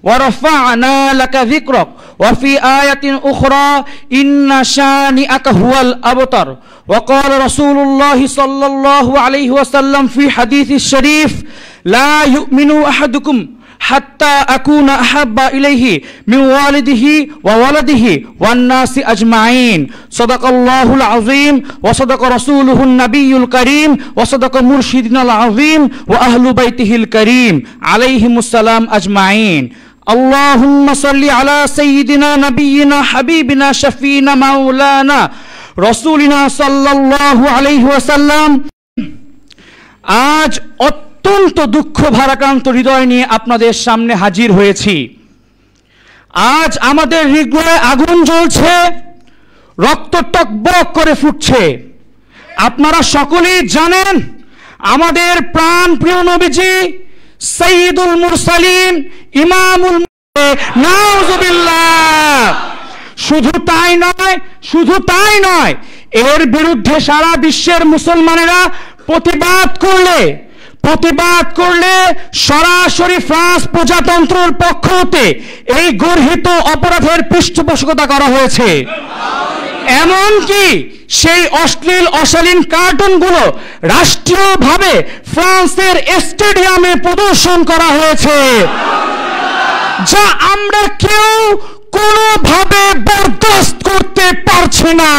ওয়ারাফা'না লাকা যিকরাক ওয়া ফি আয়াতিন উখরা ইন্না শানি'আকা হুয়াল আবতার। وقال رسول الله صلى الله عليه وسلم في حديث الشريف لا يؤمن أحدكم حتى أكون أحب إليه من والده وولده والناس أجمعين. صدق الله العظيم وصدق رسوله النبي الكريم وصدق مرشدنا العظيم وأهل بيته الكريم عليهم السلام أجمعين. اللهم صل على سيدنا نبينا حبيبنا شفينا مولانا রসুলিনা সাল্লাল্লাহু আলাইহি ওয়াসাল্লাম। আজ অত্যন্ত দুঃখ ভারাক্রান্ত হৃদয় নিয়ে আপনাদের সামনে হাজির হয়েছি। আজ আমাদের হৃদয়ে আগুন জ্বলছে, রক্ত টকবক করে ফুটছে। আপনারা সকলেই জানেন আমাদের প্রাণ প্রিয় নবীজি সাইয়্যিদুল মুরসালিন ইমামুল নাউযুবিল্লাহ। শুধু তাই নয়, এর বিরুদ্ধে সারা বিশ্বের মুসলমানেরা প্রতিবাদ করলে সরাসরি ফ্রান্স প্রজাতন্ত্রের পক্ষ হতে এই গর্হিত অপরাধের পৃষ্ঠপোষকতা করা হয়েছে। এমনকি সেই অশ্লীল অশালীন কার্টুনগুলো রাষ্ট্রীয়ভাবে ফ্রান্সের স্টেডিয়ামে প্রদর্শন করা হয়েছে। যা আমরা কেউ কোনোভাবে বরদাস্ত করতে পারছি না।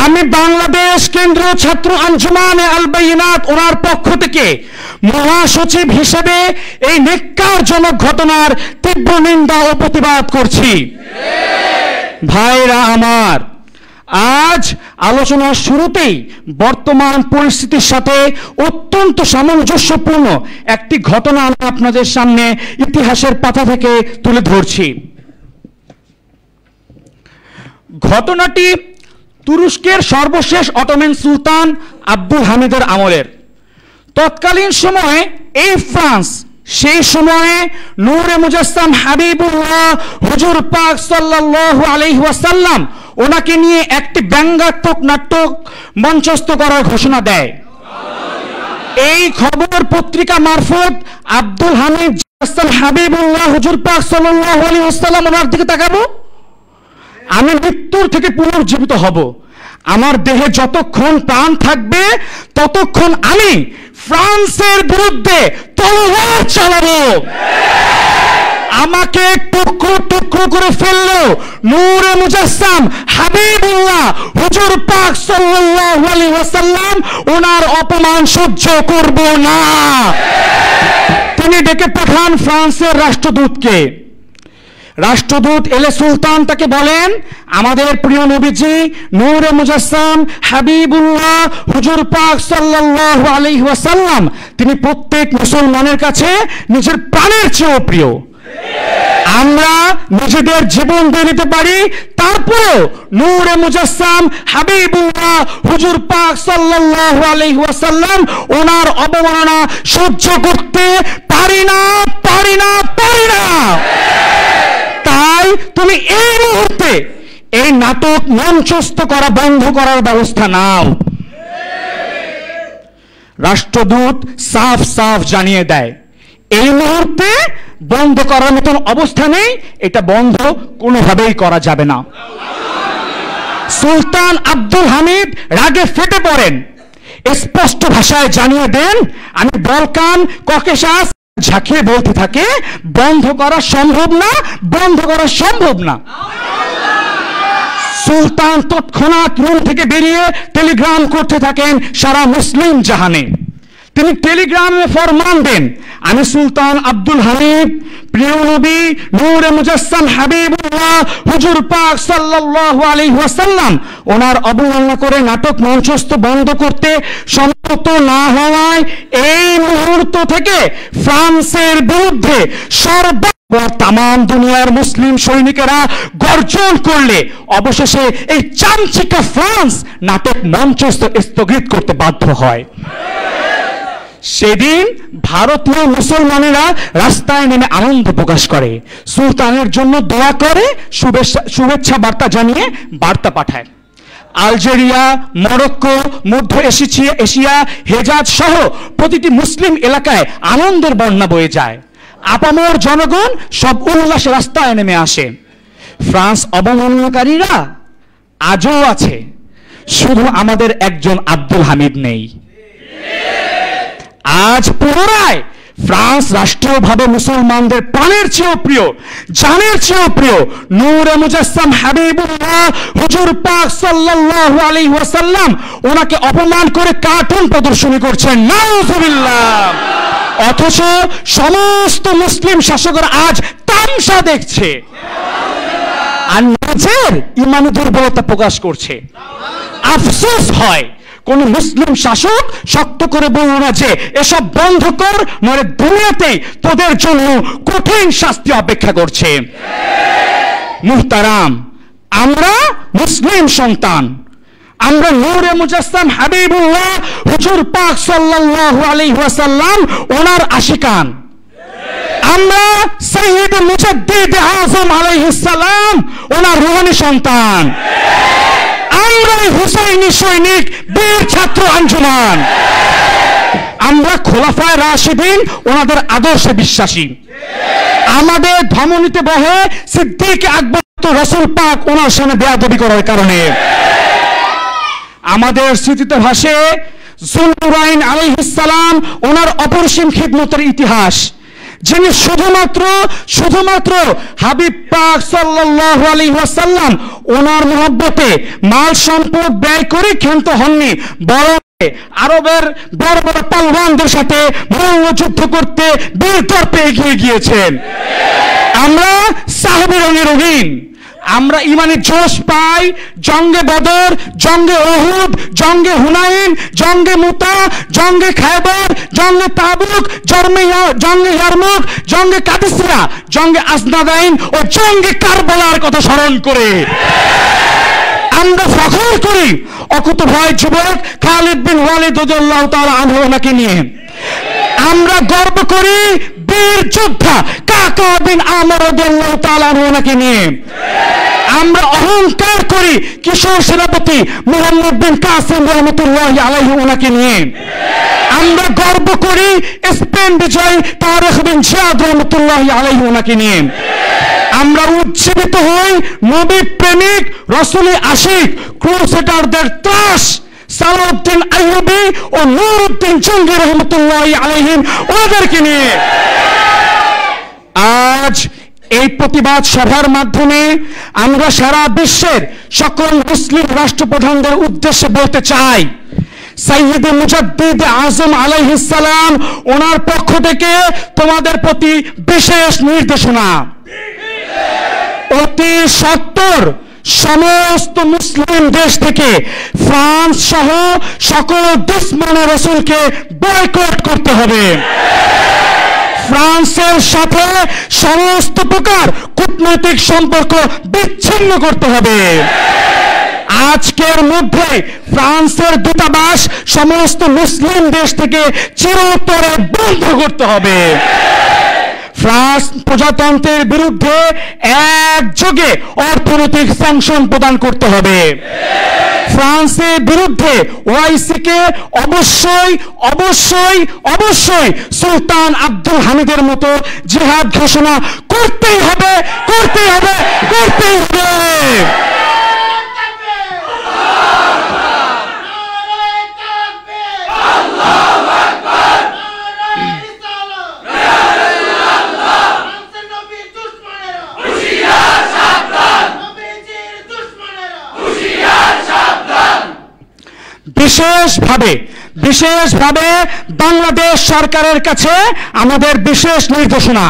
আমি বাংলাদেশ কেন্দ্রীয় ছাত্র আঞ্জুমানে আল বাইনাত ওনার পক্ষ থেকে মহাসচিব হিসেবে এই নেক্কারজনক ঘটনার তীব্র নিন্দা ও প্রতিবাদ করছি। ভাইরা আমার, আজ আলোচনার শুরুতেই বর্তমান পরিস্থিতির সাথে অত্যন্ত সামঞ্জস্যপূর্ণ একটি ঘটনা আমি আপনাদের সামনে ইতিহাসের পাতা থেকে তুলে ধরছি। ঘটনাটি তুরস্কের সর্বশেষ অটোমান সুলতান আব্দুল হামিদের আমলের। তৎকালীন সময়ে এই ফ্রান্স সেই সময়ে নূরে মুজাসসাম হাবিবুল্লাহ হুজুর পাক সাল্লাল্লাহু আলাইহি ওয়াসাল্লাম ওনাকে নিয়ে একটি ব্যঙ্গাত্মক নাটক মঞ্চস্থ করার ঘোষণা দেয়। এই খবর পত্রিকা মারফত আব্দুল হামিদ হাবিবুল্লাহ হুজুর পাক সাল্লাল্লাহু আলাইহি ওয়াসাল্লাম ওনার দিকে তাকাবো, আমি মৃত্যুর থেকে পুনর্জীবিত হব, আমার দেহে যতক্ষণ প্রাণ থাকবে ততক্ষণ আমি ফ্রান্সের বিরুদ্ধে তলোয়ার চালাবো। আমাকে টুকরো টুকরো করে ফেললো নূরে মুজাসসাম হাবিবুল্লাহ হুজুর পাক সাল্লাল্লাহু আলাইহি ওয়াসাল্লাম ওনার অপমান সহ্য করব না। তিনি ডেকে পাঠান ফ্রান্সের রাষ্ট্রদূতকে। রাষ্ট্রদূত এলে সুলতান তাকে বলেন, আমাদের প্রিয় নবীজি নূরে মুজাসসাম হাবিবুল্লাহ হুজুর পাক সাল্লাল্লাহু আলাইহি ওয়াসাল্লাম তিনি প্রত্যেক মুসলমানের কাছে নিজের প্রাণের চেয়েও প্রিয়। আমরা নিজেদের জীবন দিয়ে নিতে পারি, তারপরেও নূরে মুজাসসাম হাবিবুল্লাহ হুজুর পাক সাল্লাল্লাহু আলাইহি ওয়াসাল্লাম ওনার অবমাননা সহ্য করতে পারি না। তাই তুমি এই মুহূর্তে এই নাটক মঞ্চস্থ করা বন্ধ করার ব্যবস্থা নাও। রাষ্ট্রদূত সাফ সাফ জানিয়ে দেয় এই মুহূর্তে বন্ধ করার মতন অবস্থা নেই, এটা বন্ধ কোনোভাবেই করা যাবে না। সুলতান আব্দুল হামিদ রাগে ফেটে পড়েন, স্পষ্ট ভাষায় জানিয়ে দেন, আমি বলকান ককেশাস ঝাঁকিয়ে বলতে থাকে বন্ধ করা সম্ভব না। সুলতান তৎক্ষণাৎ রুম থেকে বেরিয়ে টেলিগ্রাম করতে থাকেন সারা মুসলিম জাহানে। তিনি টেলিগ্রামে ফরমান দেন, আমি সুলতান আব্দুল হামিদ প্রিয় নবী নূরে মুজাসসাম হাবিবুল্লাহ হুজুর পাক সাল্লাল্লাহু আলাইহি ওয়াসাল্লাম ওনার অবমাননা করে নাটক মঞ্চস্থ বন্ধ করতে সম্মত না হওয়ায় এই মুহূর্ত থেকে ফ্রান্সের বিরুদ্ধে তামাম দুনিয়ার মুসলিম সৈনিকেরা গর্জন করলে অবশেষে এই চামচিকা ফ্রান্স নাটক মঞ্চস্থ স্থগিত করতে বাধ্য হয়। সেদিন ভারতীয় মুসলমানেরা রাস্তায় নেমে আনন্দ প্রকাশ করে, সুলতানের জন্য দোয়া করে, শুভেচ্ছা বার্তা জানিয়ে বার্তা পাঠায়। আলজেরিয়া, মরক্কো, মধ্য এশিয়া, হেজাজ সহ প্রতিটি মুসলিম এলাকায় আনন্দের বন্যা বয়ে যায়। আপামর জনগণ সব উল্লাসে রাস্তায় নেমে আসে। ফ্রান্স অবমাননাকারীরা আজও আছে, শুধু আমাদের একজন আব্দুল হামিদ নেই। আজ পুনরায় ফ্রান্স রাষ্ট্রীয়ভাবে মুসলমানদের প্রাণের চেয়েও প্রিয়, জানের চেয়েও প্রিয় নূরে মুজাসসাম হাবিবুল্লাহ হুজুর পাক সাল্লাল্লাহু আলাইহি ওয়াসাল্লাম ওনাকে অপমান করে কার্টুন প্রদর্শনী করছেন, নাউযুবিল্লাহ। অথচ সমস্ত মুসলিম শাসকরা আজ তামসা দেখছে আর নিজের ইমানি দুর্বলতা প্রকাশ করছে। আফসোস হয় কোন মুসলিম শাসক শক্ত করে বলল না যে এসব বন্ধ কর, নইলে দুনিয়াতেই তোদের জন্য কঠিন শাস্তি অপেক্ষা করছে। মুহতারাম, আমরা মুসলিম সন্তান, আমরা নূরে মুজাসসাম হাবিবুল্লাহ হুজুর পাক সাল্লাল্লাহু আলাইহি ওয়াসাল্লাম ওনার আশিকান। আমরা সাইয়্যিদ মুজাদ্দিদ আযম আলাইহিস সালাম ওনার রুহানি সন্তান। আমরা হুসাইনি সৈনিক, বীর ছাত্র আঞ্জুমান। আমরা খোলাফায়ে রাশিদিন ওনাদের আদর্শে বিশ্বাসী। আমাদের ধমনীতে বহে সিদ্দিক আকবর রাসূল পাক ওনার সামনে বেয়াদবি করার কারণে। আমাদের স্মৃতিতে ভাসে যুলনুরাইন আলাইহিস সালাম ওনার অপরিসীম খিদমতের ইতিহাস, যিনি শুধুমাত্র হাবিব পাক সাল্লাল্লাহু আলাইহি ওয়াসাল্লাম ওনার মহব্বতে মাল সম্পদ ব্যয় করে ক্ষান্ত হননি, বরং আরবের বড় বড় পালওয়ানদের সাথে মল্লযুদ্ধ করতে বীর তর্পে এগিয়ে গিয়েছেন। আমরা সাহাবী রঙিন, আমরা ইমানি জোশ পাই জঙ্গে বদর, জঙ্গে উহুদ, জঙ্গে হুনাইন, জঙ্গে মুতা, জঙ্গে খায়বার, জঙ্গে তাবুক, জঙ্গে ইয়ারমুক, জঙ্গে কাদিসিয়া, জঙ্গে আজনাদাইন ও জঙ্গে কারবালার কথা স্মরণ করে আমরা ফখর করি অকুতভয় যুবক খালিদ বিন ওয়ালিদ রাদিয়াল্লাহু তাআলা আনহু ওনাকে নিয়ে। আমরা গর্ব করি বীর যোদ্ধা কাকা বিন আমর রাদিয়াল্লাহু তাআলা আনহু ওনাকে নিয়ে। আমরা অহংকার করি কিশোর সেনাপতি মুহাম্মদ বিন কাসিম রাহমাতুল্লাহি আলাইহি ওনাকে নিয়ে। আমরা গর্ব করি স্পেন বিজয় তারেক বিন জিয়াদ রাহমাতুল্লাহি আলাইহি ওনাকে নিয়ে। আমরা উজ্জীবিত হই নবী প্রেমিক রাসূলের আশিক ক্রুসেডারদের ত্রাস সালাউদ্দিন আইয়ুবী ও নুরউদ্দিন জঙ্গি রাহমাতুল্লাহি আলাইহিম ওদেরকে নিয়ে। আজ এই প্রতিবাদ সভার মাধ্যমে আমরা সারা বিশ্বের সকল মুসলিম রাষ্ট্রপ্রধানদের উদ্দেশ্যে বলতে চাই, সাইয়্যিদ মুজাদ্দিদ আজম আলাইহিস সালাম ওনার পক্ষ থেকে তোমাদের প্রতি বিশেষ নির্দেশনা। অতি সত্বর সমস্ত মুসলিম দেশ থেকে ফ্রান্স সহ সকল দুশমনে রাসূলকে বয়কট করতে হবে। ফ্রান্সের সাথে সমস্ত প্রকার কূটনৈতিক সম্পর্ক বিচ্ছিন্ন করতে হবে। আজকের মধ্যে ফ্রান্সের দূতাবাস সমস্ত মুসলিম দেশ থেকে চিরতরে বন্ধ করতে হবে। ফ্রান্স প্রজাতন্ত্রের বিরুদ্ধে একযোগে অর্থনৈতিক স্যাংশন প্রদান করতে হবে। ফ্রান্সের বিরুদ্ধে ওআইসিকে অবশ্যই সুলতান আব্দুল হামিদের মতো জিহাদ ঘোষণা করতেই হবে। বিশেষভাবে বাংলাদেশ সরকারের কাছে আমাদের বিশেষ নির্দেশনা।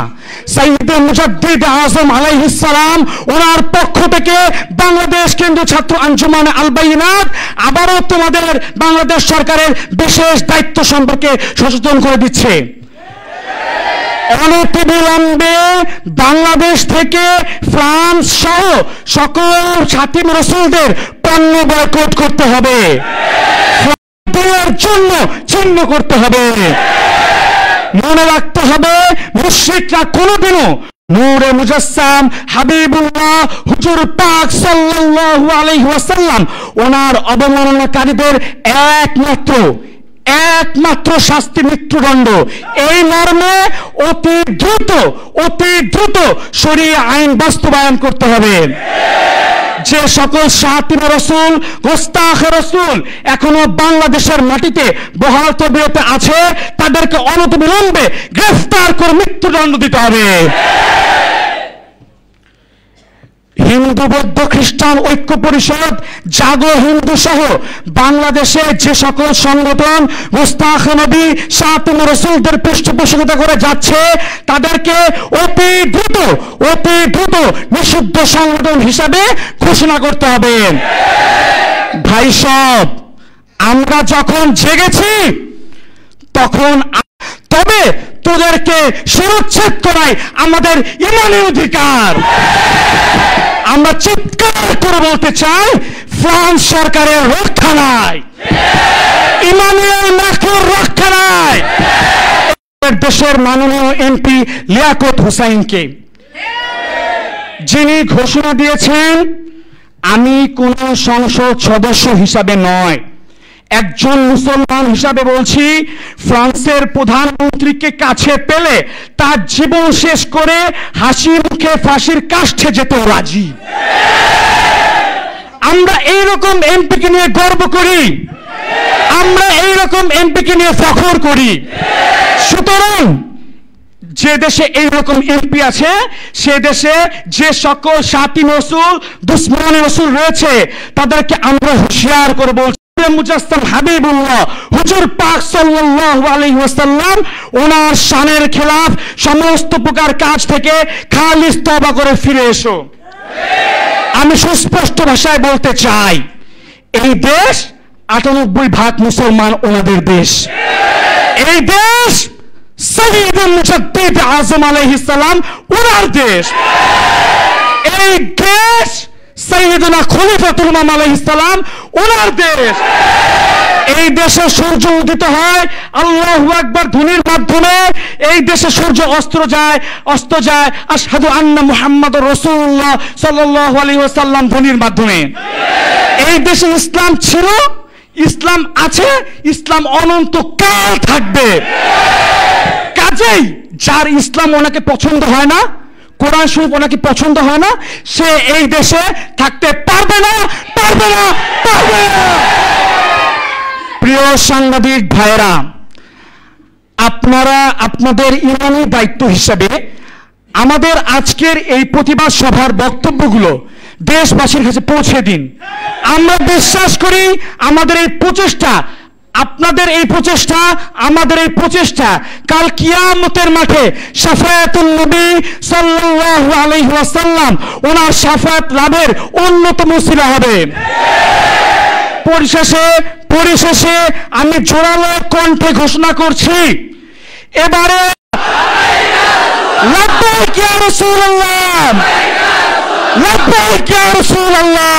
সাইয়্যিদ মুজাদ্দিদ আজম আলাইহিস সালাম ওনার পক্ষ থেকে বাংলাদেশ কেন্দ্রীয় ছাত্র আঞ্জুমানে আল বাইনাত আবারও তোমাদের বাংলাদেশ সরকারের বিশেষ দায়িত্ব সম্পর্কে সচেতন করে দিচ্ছে। অনতিবিলম্বে বাংলাদেশ থেকে ফ্রান্স সহ সকল খাতিম রাসূলদের পণ্য বয়কট করতে হবে, জন্য চিহ্ন করতে হবে। মনে রাখতে হবে মুশরিকরা কোনোদিনও নূরে মুজাসসাম হাবিবুল্লাহ হুজুর পাক সাল্লাল্লাহু আলাইহি ওয়াসাল্লাম ওনার অবমাননাকারীদের একমাত্র শাস্তি মৃত্যুদণ্ড। এই মর্মে অতি দ্রুত শরীয়ত আইন বাস্তবায়ন করতে হবে। যে সকল শাতিম রাসূল গোস্তাখ রাসূল এখনো বাংলাদেশের মাটিতে বহাল তবিয়তে আছে তাদেরকে অনতিবিলম্বে গ্রেফতার করে মৃত্যুদণ্ড দিতে হবে। হিন্দু বৌদ্ধ খ্রিস্টান ঐক্য পরিষদ জাগো হিন্দু সহ বাংলাদেশে যে সকল সংগঠন গোস্তাখ নবী শাতিম রাসূলদের পৃষ্ঠপোষকতা করে যাচ্ছে তাদেরকে অতি দ্রুত নিষিদ্ধ সংগঠন হিসাবে ঘোষণা করতে হবে। ভাই সব, আমরা যখন জেগেছি তখন তবে তোদেরকে শিরোচ্ছেদ করাই আমাদের ইমানি অধিকার। আমরা চিৎকার করে বলতে চাই ফ্রান্স সরকারের রক্ষা নাই, ইমানুয়েল ম্যাক্রোর রক্ষা নাই। দেশের মাননীয় এমপি লিয়াকত হোসাইনকে যিনি ঘোষণা দিয়েছেন আমি কোন সংসদ সদস্য হিসাবে নয়, একজন মুসলমান হিসাবে বলছি, ফ্রান্সের প্রধানমন্ত্রীকে কাছে পেলে তার জীবন শেষ করে হাসি মুখে ফাঁসির কাষ্ঠে যেতেও রাজি। আমরা এইরকম এমপিকে নিয়ে গর্ব করি, আমরা এইরকম এমপিকে নিয়ে ফখর করি। সুতরাং যে দেশে এইরকম এমপি আছে, সে দেশে যে সকল সাথী রসুল দুশ্মন রসুল রয়েছে তাদেরকে আমরা হুঁশিয়ার করে বলছি, মুজাসসাম হাবিবুল্লাহ হুজুর পাক সাল্লাল্লাহু আলাইহি ওয়াসাল্লাম ওনার শানের খেলাফ সমস্ত প্রকার কাজ থেকে খালিস তওবা করে ফিরে এসো। আমি সুস্পষ্ট ভাষায় বলতে চাই, এই দেশ 98% মুসলমান ওনাদের দেশ। এই দেশ সাইয়্যিদুল মুজাদ্দিদ আযম আলাইহিস সালাম ওনার দেশ। এই দেশ সাইয়্যিদুনা খলিফাতুল ইমাম আলাইহিস সালাম ওনার দেশ। এই দেশে সূর্য উদিত হয় আল্লাহু আকবার ধ্বনির মাধ্যমে, এই দেশে সূর্য অস্ত যায় আশহাদু আন্না মুহাম্মাদুর রাসূলুল্লাহ সাল্লাল্লাহু আলাইহি ওয়াসাল্লাম ধ্বনির মাধ্যমে। এই দেশে ইসলাম ছিল, ইসলাম আছে, ইসলাম অনন্তকাল থাকবে। কাজেই যার ইসলাম ওনাকে পছন্দ হয় না, কোরআন শরীফ ওনাকে পছন্দ হয় না, সে এই দেশে থাকতে পারবে না, পারবে না, পারবে না। প্রিয় সাংবাদিক ভাইরা, আপনারা আপনাদের ইমানি দায়িত্ব হিসাবে আমাদের আজকের এই প্রতিবাদ সভার বক্তব্যগুলো দেশবাসীর কাছে পৌঁছে দিন। আমরা বিশ্বাস করি আমাদের এই প্রচেষ্টা, আপনাদের এই প্রচেষ্টা, আমাদের এই প্রচেষ্টা কাল কিয়ামতের মাঠে শাফায়াতুন নবী সাল্লাল্লাহু আলাইহি ওয়াসাল্লাম ওনার শাফায়াত লাভের অন্যতম উসিলা হবে। পরিশেষে আমি জোরালো কণ্ঠে ঘোষণা করছি, এবারে লাব্বাইক ইয়া রাসূলুল্লাহ, লাব্বাইক ইয়া রাসূলুল্লাহ।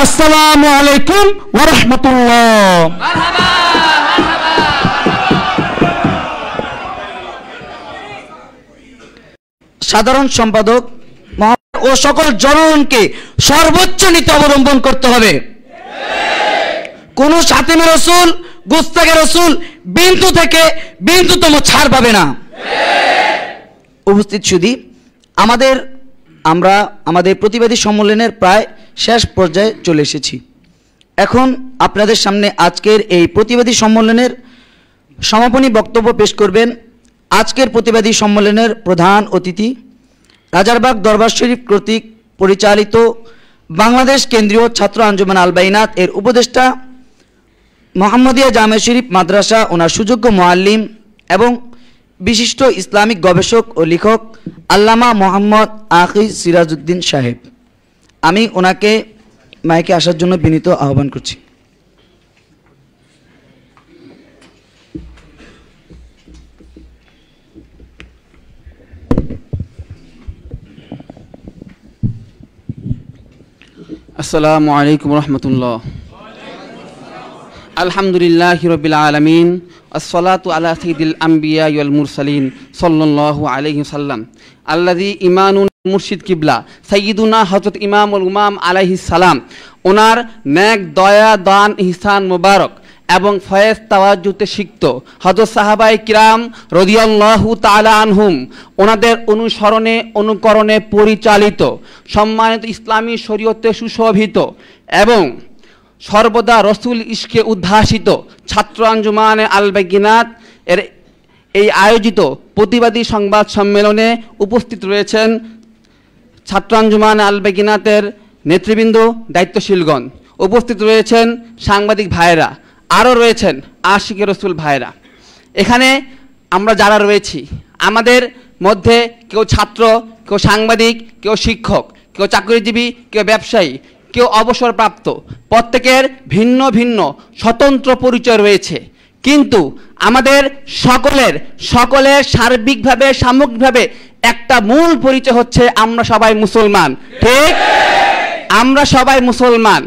আসসালামু আলাইকুম ওয়া রাহমাতুল্লাহ। সাধারণ সম্পাদক ও সকল জনগণকে সর্বোচ্চ নীতি অবলম্বন করতে হবে। কোন সাতিমে রসুল, গুস্তাখে রসুল বিন্দু থেকে বিন্দুতম ছাড় পাবে না। উপস্থিত সুধী, আমরা আমাদের প্রতিবাদী সম্মেলনের প্রায় শেষ পর্যায়ে চলে এসেছি। এখন আপনাদের সামনে আজকের এই প্রতিবাদী সম্মেলনের সমাপনী বক্তব্য পেশ করবেন আজকের প্রতিবাদী সম্মেলনের প্রধান অতিথি, রাজারবাগ দরবার শরীফ কর্তৃক পরিচালিত বাংলাদেশ কেন্দ্রীয় ছাত্র আঞ্জুমান আল বাইনাত এর উপদেষ্টা, মোহাম্মদিয়া জামে শরীফ মাদ্রাসা ওনার সুযোগ্য মুআল্লিম এবং বিশিষ্ট ইসলামিক গবেষক ও লেখক আল্লামা মোহাম্মদ আখি সিরাজউদ্দিন সাহেব। আমি ওনাকে মাইকে আসার জন্য বিনীত আহ্বান করছি। আসসালামু আলাইকুম রহমতুল্লাহ। আলহামদুলিল্লাহি রাব্বিল আলামিন, আসসালাতু আলা সাইয়্যিদিল আমবিয়া ওয়াল মুরসালিন সাল্লাল্লাহু আলাইহি ওয়াসাল্লাম, আল্লাযী ইমানুন মুর্শিদ কিবলা সাইয়্যিদুনা হযরত ইমামুল উমাম আলাইহিস সালাম ওনার নেক দয়া দান ইহসান মুবারক এবং ফয়েজ তাওয়াজ্জুতে সিক্ত হযরত সাহাবায়ে কিরাম রাদিয়াল্লাহু তাআলা আনহুম ওনাদের অনুসরণে অনুকরণে পরিচালিত সম্মানিত ইসলামী শরীয়তে সুশোভিত এবং সর্বদা রসুল ইশকে উদ্ভাসিত ছাত্র আঞ্জুমানে আল বাইনাত এর এই আয়োজিত প্রতিবাদী সংবাদ সম্মেলনে উপস্থিত রয়েছেন ছাত্র আঞ্জুমানে আল বাইনাতের নেতৃবৃন্দ, দায়িত্বশীলগণ, উপস্থিত রয়েছেন সাংবাদিক ভাইয়েরা, আরও রয়েছেন আশিকে রসুল ভাইয়েরা। এখানে আমরা যারা রয়েছি আমাদের মধ্যে কেউ ছাত্র, কেউ সাংবাদিক, কেউ শিক্ষক, কেউ চাকরিজীবী, কেউ ব্যবসায়ী, কেউ অবসরপ্রাপ্ত, প্রত্যেকের ভিন্ন ভিন্ন স্বতন্ত্র পরিচয় রয়েছে, কিন্তু আমাদের সকলের সার্বিকভাবে সামগ্রিকভাবে একটা মূল পরিচয় হচ্ছে আমরা সবাই মুসলমান। ঠিক? আমরা সবাই মুসলমান।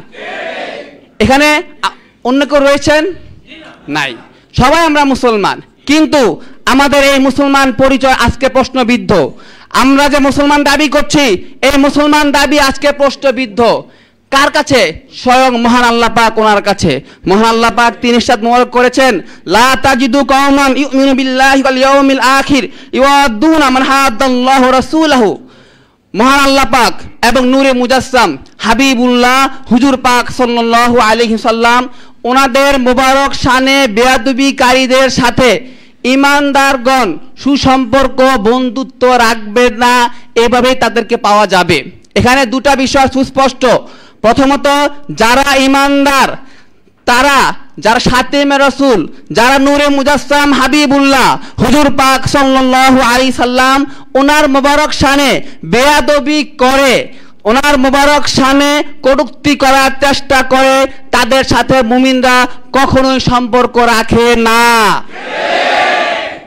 এখানে অন্য কেউ রয়েছেন? নাই, সবাই আমরা মুসলমান। কিন্তু আমাদের এই মুসলমান পরিচয় আজকে প্রশ্নবিদ্ধ। আমরা যে মুসলমান দাবি করছি, এই মুসলমান দাবি আজকে প্রশ্নবিদ্ধ। কার কাছে? স্বয়ং মহান আল্লাহ পাক ওনার কাছে। মহান আল্লাহ পাক তিনি ইরশাদ মোবারক করেছেন, লা তাজিদু কওমান ইউমিনু বিল্লাহি ওয়াল ইয়াউমিল আখির ইওয়াদুনা মান হাদাল্লাহু রাসূলাহু। মহান আল্লাহ পাক এবং নূরে মুজাসসাম হাবিবুল্লাহ হুজুর পাক সাল্লাল্লাহু আলাইহি সাল্লাম ওনাদের মোবারক শানে বেয়াদবিকারীদের সাথে ইমানদারগণ সুসম্পর্ক বন্ধুত্ব রাখবে না, এভাবেই তাদেরকে পাওয়া যাবে। এখানে দুটা বিষয় সুস্পষ্ট। প্রথমত, যারা ইমানদার, তারা যারা খাতেমে রাসূল, যারা নূরে মুজাসসাম হাবিবুল্লাহ হুজুর পাক সাল্লাল্লাহু আলাইহি সাল্লাম ওনার মোবারক শানে বেয়াদবি করে, ওনার মোবারক শানে কটূক্তি করার চেষ্টা করে, তাদের সাথে মুমিনরা কখনোই সম্পর্ক রাখে না।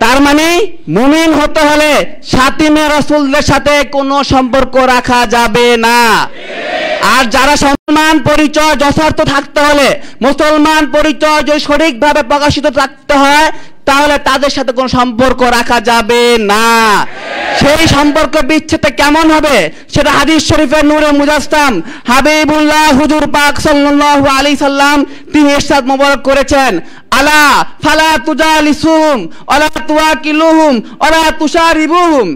তার মানে মুমিন হতে হলে খাতেমে রাসূলদের সাথে কোনো সম্পর্ক রাখা যাবে না। আর যারা মুসলমান পরিচয় যথার্থ থাকতে হলে, মুসলমান পরিচয় যদি সঠিকভাবে প্রকাশিত থাকতে হয়, তাহলে তাদের সাথে কোনো সম্পর্ক রাখা যাবে না। সেই সম্পর্ক বিচ্ছেদটা কেমন হবে সেটা হাদিস শরীফের নূরে মুজাসসাম হাবিবুল্লাহ হুজুর পাক সাল্লাল্লাহু আলাইহি সাল্লাম তিনি ইরশাদ মোবারক করেছেন, আলা ফালা তুজালিসুম ওয়ালা তুয়াকিলুহুম ওয়ালা তুশারিবুহুম।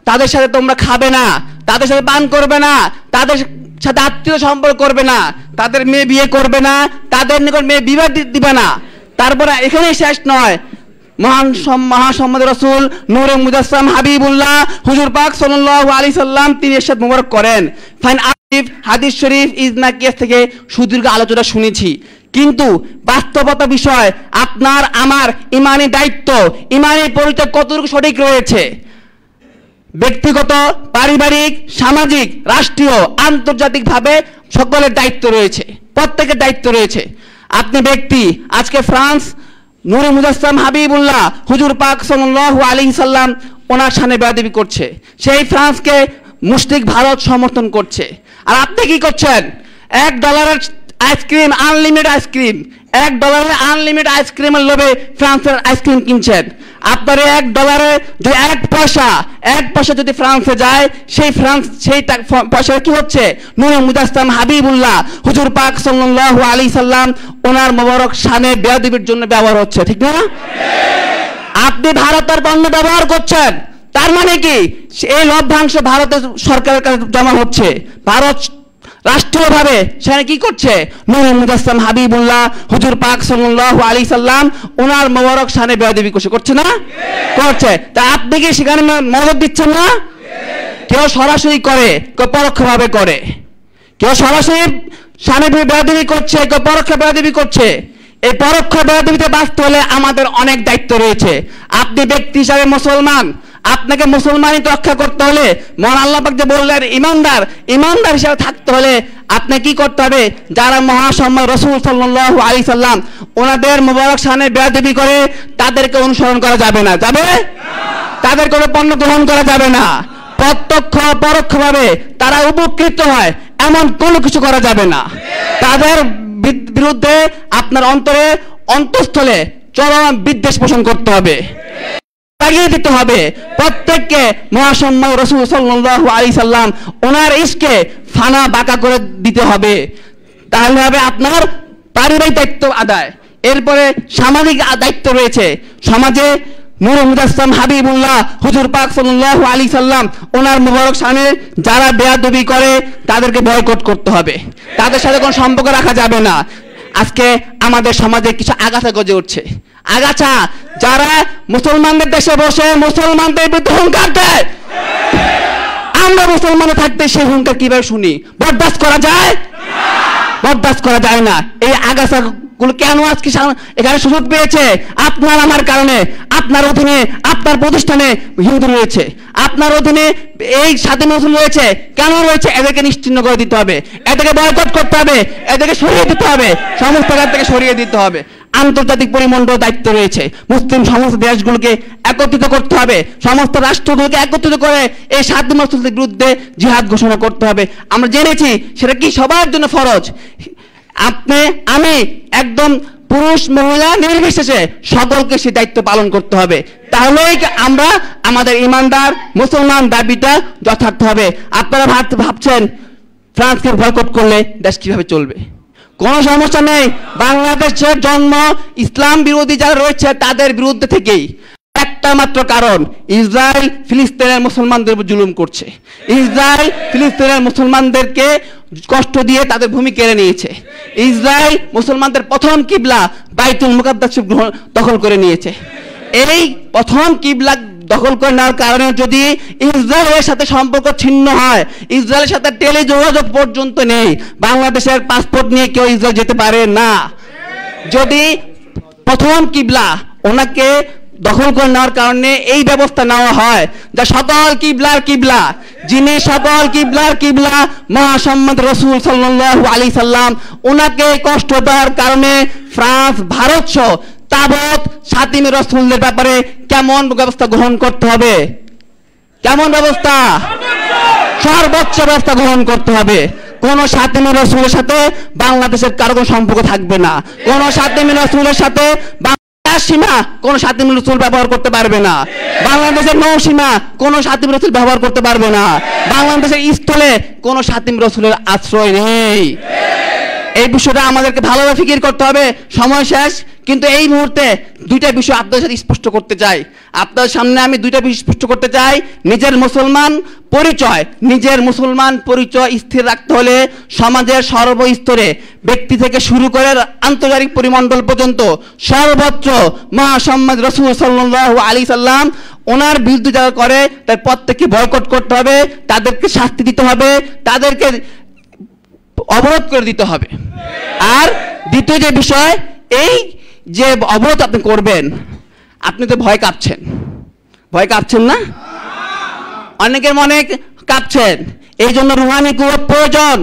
তাদের সাথে তোমরা খাবে না, তাদের সাথে পান করবে না, তাদের সাথে আত্মীয় সম্পর্ক করবে না, তাদের মেয়ে বিয়ে করবে না, তাদের নিকট মেয়ে বিবাহ দিবে না। তারপরে এখানেই শেষ নয়, মহাসম্মাদ রাসূল নূরে মুজাসসাম হাবিবুল্লাহ হুজুর পাক সাল্লাল্লাহু আলাইহি সাল্লাম তিনি ইরশাদ মোবারক করেন, ফাইন আরিফ হাদিস শরীফ ইজনা কিয়াস থেকে সুদীর্ঘ আলোচনা শুনেছি, কিন্তু বাস্তবতা বিষয় আপনার আমার ইমানি দায়িত্ব, ইমানি পরিচয় কতটুকু সঠিক রয়েছে, ব্যক্তিগত, পারিবারিক, সামাজিক, রাষ্ট্রীয়, আন্তর্জাতিকভাবে সকলের দায়িত্ব রয়েছে, প্রত্যেকের দায়িত্ব রয়েছে। আপনি ব্যক্তি আজকে ফ্রান্স নূরে মুজাসসাম হাবিবুল্লাহ হুজুর পাক সাল্লাল্লাহু আলাইহি সাল্লাম ওনার শানে বেয়াদবি করছে, সেই ফ্রান্সকে মুশরিক ভারত সমর্থন করছে। আর আপনি কি করছেন? $1 আইসক্রিম, আনলিমিটেড আইসক্রিম, $1 আনলিমিটেড আইসক্রিমের লোভে ফ্রান্সের আইসক্রিম কিনছেন। আপনার $1 যদি এক পয়সা যদি ফ্রান্সে যায়, সেই পয়সা কি হচ্ছে? নূরে মুজাসসাম হাবিবুল্লাহ হুজুর পাক সাল্লাল্লাহু আলাইহি সাল্লাম ওনার মোবারক শানে বেয়াদবির জন্য ব্যবহার হচ্ছে, ঠিক না? আপনি ভারতের পণ্য ব্যবহার করছেন, তার মানে কি এই লভ্যাংশ ভারতের সরকারের কাছে জমা হচ্ছে। ভারত রাষ্ট্রীয়ভাবে সেখানে কি করছে? নূরে মুজাসসাম হাবিবুল্লাহ হুজুর পাক সাল্লাল্লাহু আলাইহি সাল্লাম ওনার মোবারক শানে বেয়াদবি করছে না? করছে। তা আপনি কি সেখানে মদত দিচ্ছেন না? কেউ সরাসরি করে, কেউ পরোক্ষভাবে করে, কেউ সরাসরি শানে বেয়াদবি করছে, কেউ পরোক্ষ বেয়াদবি করছে। এই পরোক্ষ বেয়াদবিতে বাঁচতে হলে আমাদের অনেক দায়িত্ব রয়েছে। আপনি ব্যক্তি হিসাবে মুসলমান, আপনাকে মুসলমানিত রক্ষা করতে হলে, মহান আল্লাহ পাক যে বললেন ইমানদার হিসেবে থাকতে হলে আপনি কি করতে হবে? যারা মহাসম্মাদ রাসূল সাল্লাল্লাহু আলাইহি সাল্লাম ওনাদের মোবারক শানে বেয়াদবি করে, তাদেরকে অনুসরণ করা যাবে না, যাবে? তাদের কোনো পণ্য গ্রহণ করা যাবে না। প্রত্যক্ষ পরোক্ষভাবে তারা উপকৃত হয় এমন কোনো কিছু করা যাবে না। তাদের বিরুদ্ধে আপনার অন্তঃস্থলে চরম বিদ্বেষ পোষণ করতে হবে, লাগিয়ে দিতে হবে। প্রত্যেককে মহাসম্মাদ রাসূল সাল্লাল্লাহু আলাইহি সাল্লাম ওনার ইশকে ফানা বাঁকা করে দিতে হবে, তাহলে হবে আপনার পারিবারিক দায়িত্ব আদায়। এরপরে সামাজিক দায়িত্ব রয়েছে। সমাজে নূরে মুজাসসাম হাবিবুল্লাহ হুজুর পাক সাল্লাল্লাহু আলাইহি সাল্লাম ওনার মোবারক শানে যারা বেয়াদবি করে তাদেরকে বয়কট করতে হবে, তাদের সাথে কোনো সম্পর্ক রাখা যাবে না। আজকে আমাদের সমাজে কিছু আগাছা গজে উঠছে, আগাছা যারা মুসলমানদের দেশে বসে মুসলমানদের বিরুদ্ধে হুঙ্কার দেয়। আমরা মুসলমান থাকতে সেই হুঙ্কার কিভাবে শুনি? বরদাস্ত করা যায়? বরদাস্ত করা যায় না। এই আগাছা গুলো কেন আজকে এখানে সুযোগ পেয়েছে? আপনার আমার কারণে। আপনার অধীনে, আপনার প্রতিষ্ঠানে হিন্দু রয়েছে, আপনার অধীনে এই স্বাধীন মুসলিম রয়েছে। কেন রয়েছে? এদেরকে নিশ্চিহ্ন করে দিতে হবে, এদেরকে বয়কট করতে হবে, এদেরকে সরিয়ে দিতে হবে, সমস্ত জায়গা থেকে সরিয়ে দিতে হবে। আন্তর্জাতিক পরিমণ্ডল দায়িত্ব রয়েছে, মুসলিম সমস্ত দেশগুলোকে একত্রিত করতে হবে, সমস্ত রাষ্ট্রগুলোকে একত্রিত করে এই স্বাধীন মুসলিমদের বিরুদ্ধে জিহাদ ঘোষণা করতে হবে। আমরা জেনেছি সেটা কি সবার জন্য ফরজ। আপনি আমি একদম পুরুষ মহিলা নির্বিশেষে সকলকে সেই দায়িত্ব পালন করতে হবে, তাহলেই আমরা আমাদের ইমানদার মুসলমান দাবিটা যথার্থ হবে। আপনারা ভাবছেন ফ্রান্সকে বয়কট করলে দেশ কিভাবে চলবে? কোনো সমস্যা নেই। বাংলাদেশের জন্ম ইসলাম বিরোধী যারা রয়েছে তাদের বিরুদ্ধে থেকেই। একটা মাত্র কারণ, ইসরায়েল ফিলিস্তিনের মুসলমানদের উপর জুলুম করছে। ইসরায়েল ফিলিস্তিনের মুসলমানদেরকে কষ্ট দিয়ে তাদের ভূমি কেড়ে নিয়েছে। ইসরায়েল মুসলমানদের প্রথম কিবলা বাইতুল মুকাদ্দাস দখল করে নিয়েছে। এই প্রথম কিবলা দখল করে নেওয়ার কারণে যদি ইসরায়েলের সাথে সম্পর্ক ছিন্ন হয়, ইসরায়েলের সাথে টেলিযোগাযোগ পর্যন্ত নেই, বাংলাদেশের পাসপোর্ট নিয়ে কেউ ইসরায়েল যেতে পারে না। যদি প্রথম কিবলা ওনাকে দখল করে নেওয়ার কারণে এই ব্যবস্থা নেওয়া হয়, যা সকল কিবলার কিবলা, যিনি সকল কিবলার কিবলা মহাসম্মাদ রাসূল সাল্লাল্লাহু আলাইহি সাল্লাম, ওনাকে কষ্ট দেওয়ার কারণে ফ্রান্স, ভারত সহ তাবৎ সাতিমে রাসূলের ব্যাপারে কেমন ব্যবস্থা গ্রহণ করতে হবে? কেমন ব্যবস্থা? সর্বোচ্চ ব্যবস্থা গ্রহণ করতে হবে। কোন সাতিমে রাসূলের সাথে বাংলাদেশের কারো কোনো সম্পর্ক থাকবে না। কোন সাতিমে রাসূলের সাথে সীমা কোন সাতিমে রাসূল ব্যবহার করতে পারবে না। বাংলাদেশের নৌসীমা কোন সাতিমে রাসূল ব্যবহার করতে পারবে না। বাংলাদেশের স্থলে কোন সাতিমে রাসূলের আশ্রয় নেই। এই বিষয়টা আমাদেরকে ভালোভাবে ফিকির করতে হবে। সময় শেষ, কিন্তু এই মুহূর্তে দুইটা বিষয় আপনাদের সাথে স্পষ্ট করতে চাই। আপনাদের সামনে আমি দুইটা বিষয় স্পষ্ট করতে চাই। নিজের মুসলমান পরিচয় স্থির রাখতে হলে সমাজের সর্বস্তরে, ব্যক্তি থেকে শুরু করে আন্তর্জাতিক পরিমণ্ডল পর্যন্ত সর্বত্র মহাসম্মাদ রাসূল সাল্লাল্লাহু আলাইহি সাল্লাম ওনার বিরুদ্ধে যারা করে তার প্রত্যেককে বয়কট করতে হবে, তাদেরকে শাস্তি দিতে হবে, তাদেরকে অবরোধ করে দিতে হবে। আর দ্বিতীয় যে বিষয়, এই যে অবরোধ আপনি করবেন, আপনি তো ভয় কাঁপছেন না? অনেকের মনে কাঁপছেন। এই জন্য রুহানি কুওয়াত প্রয়োজন।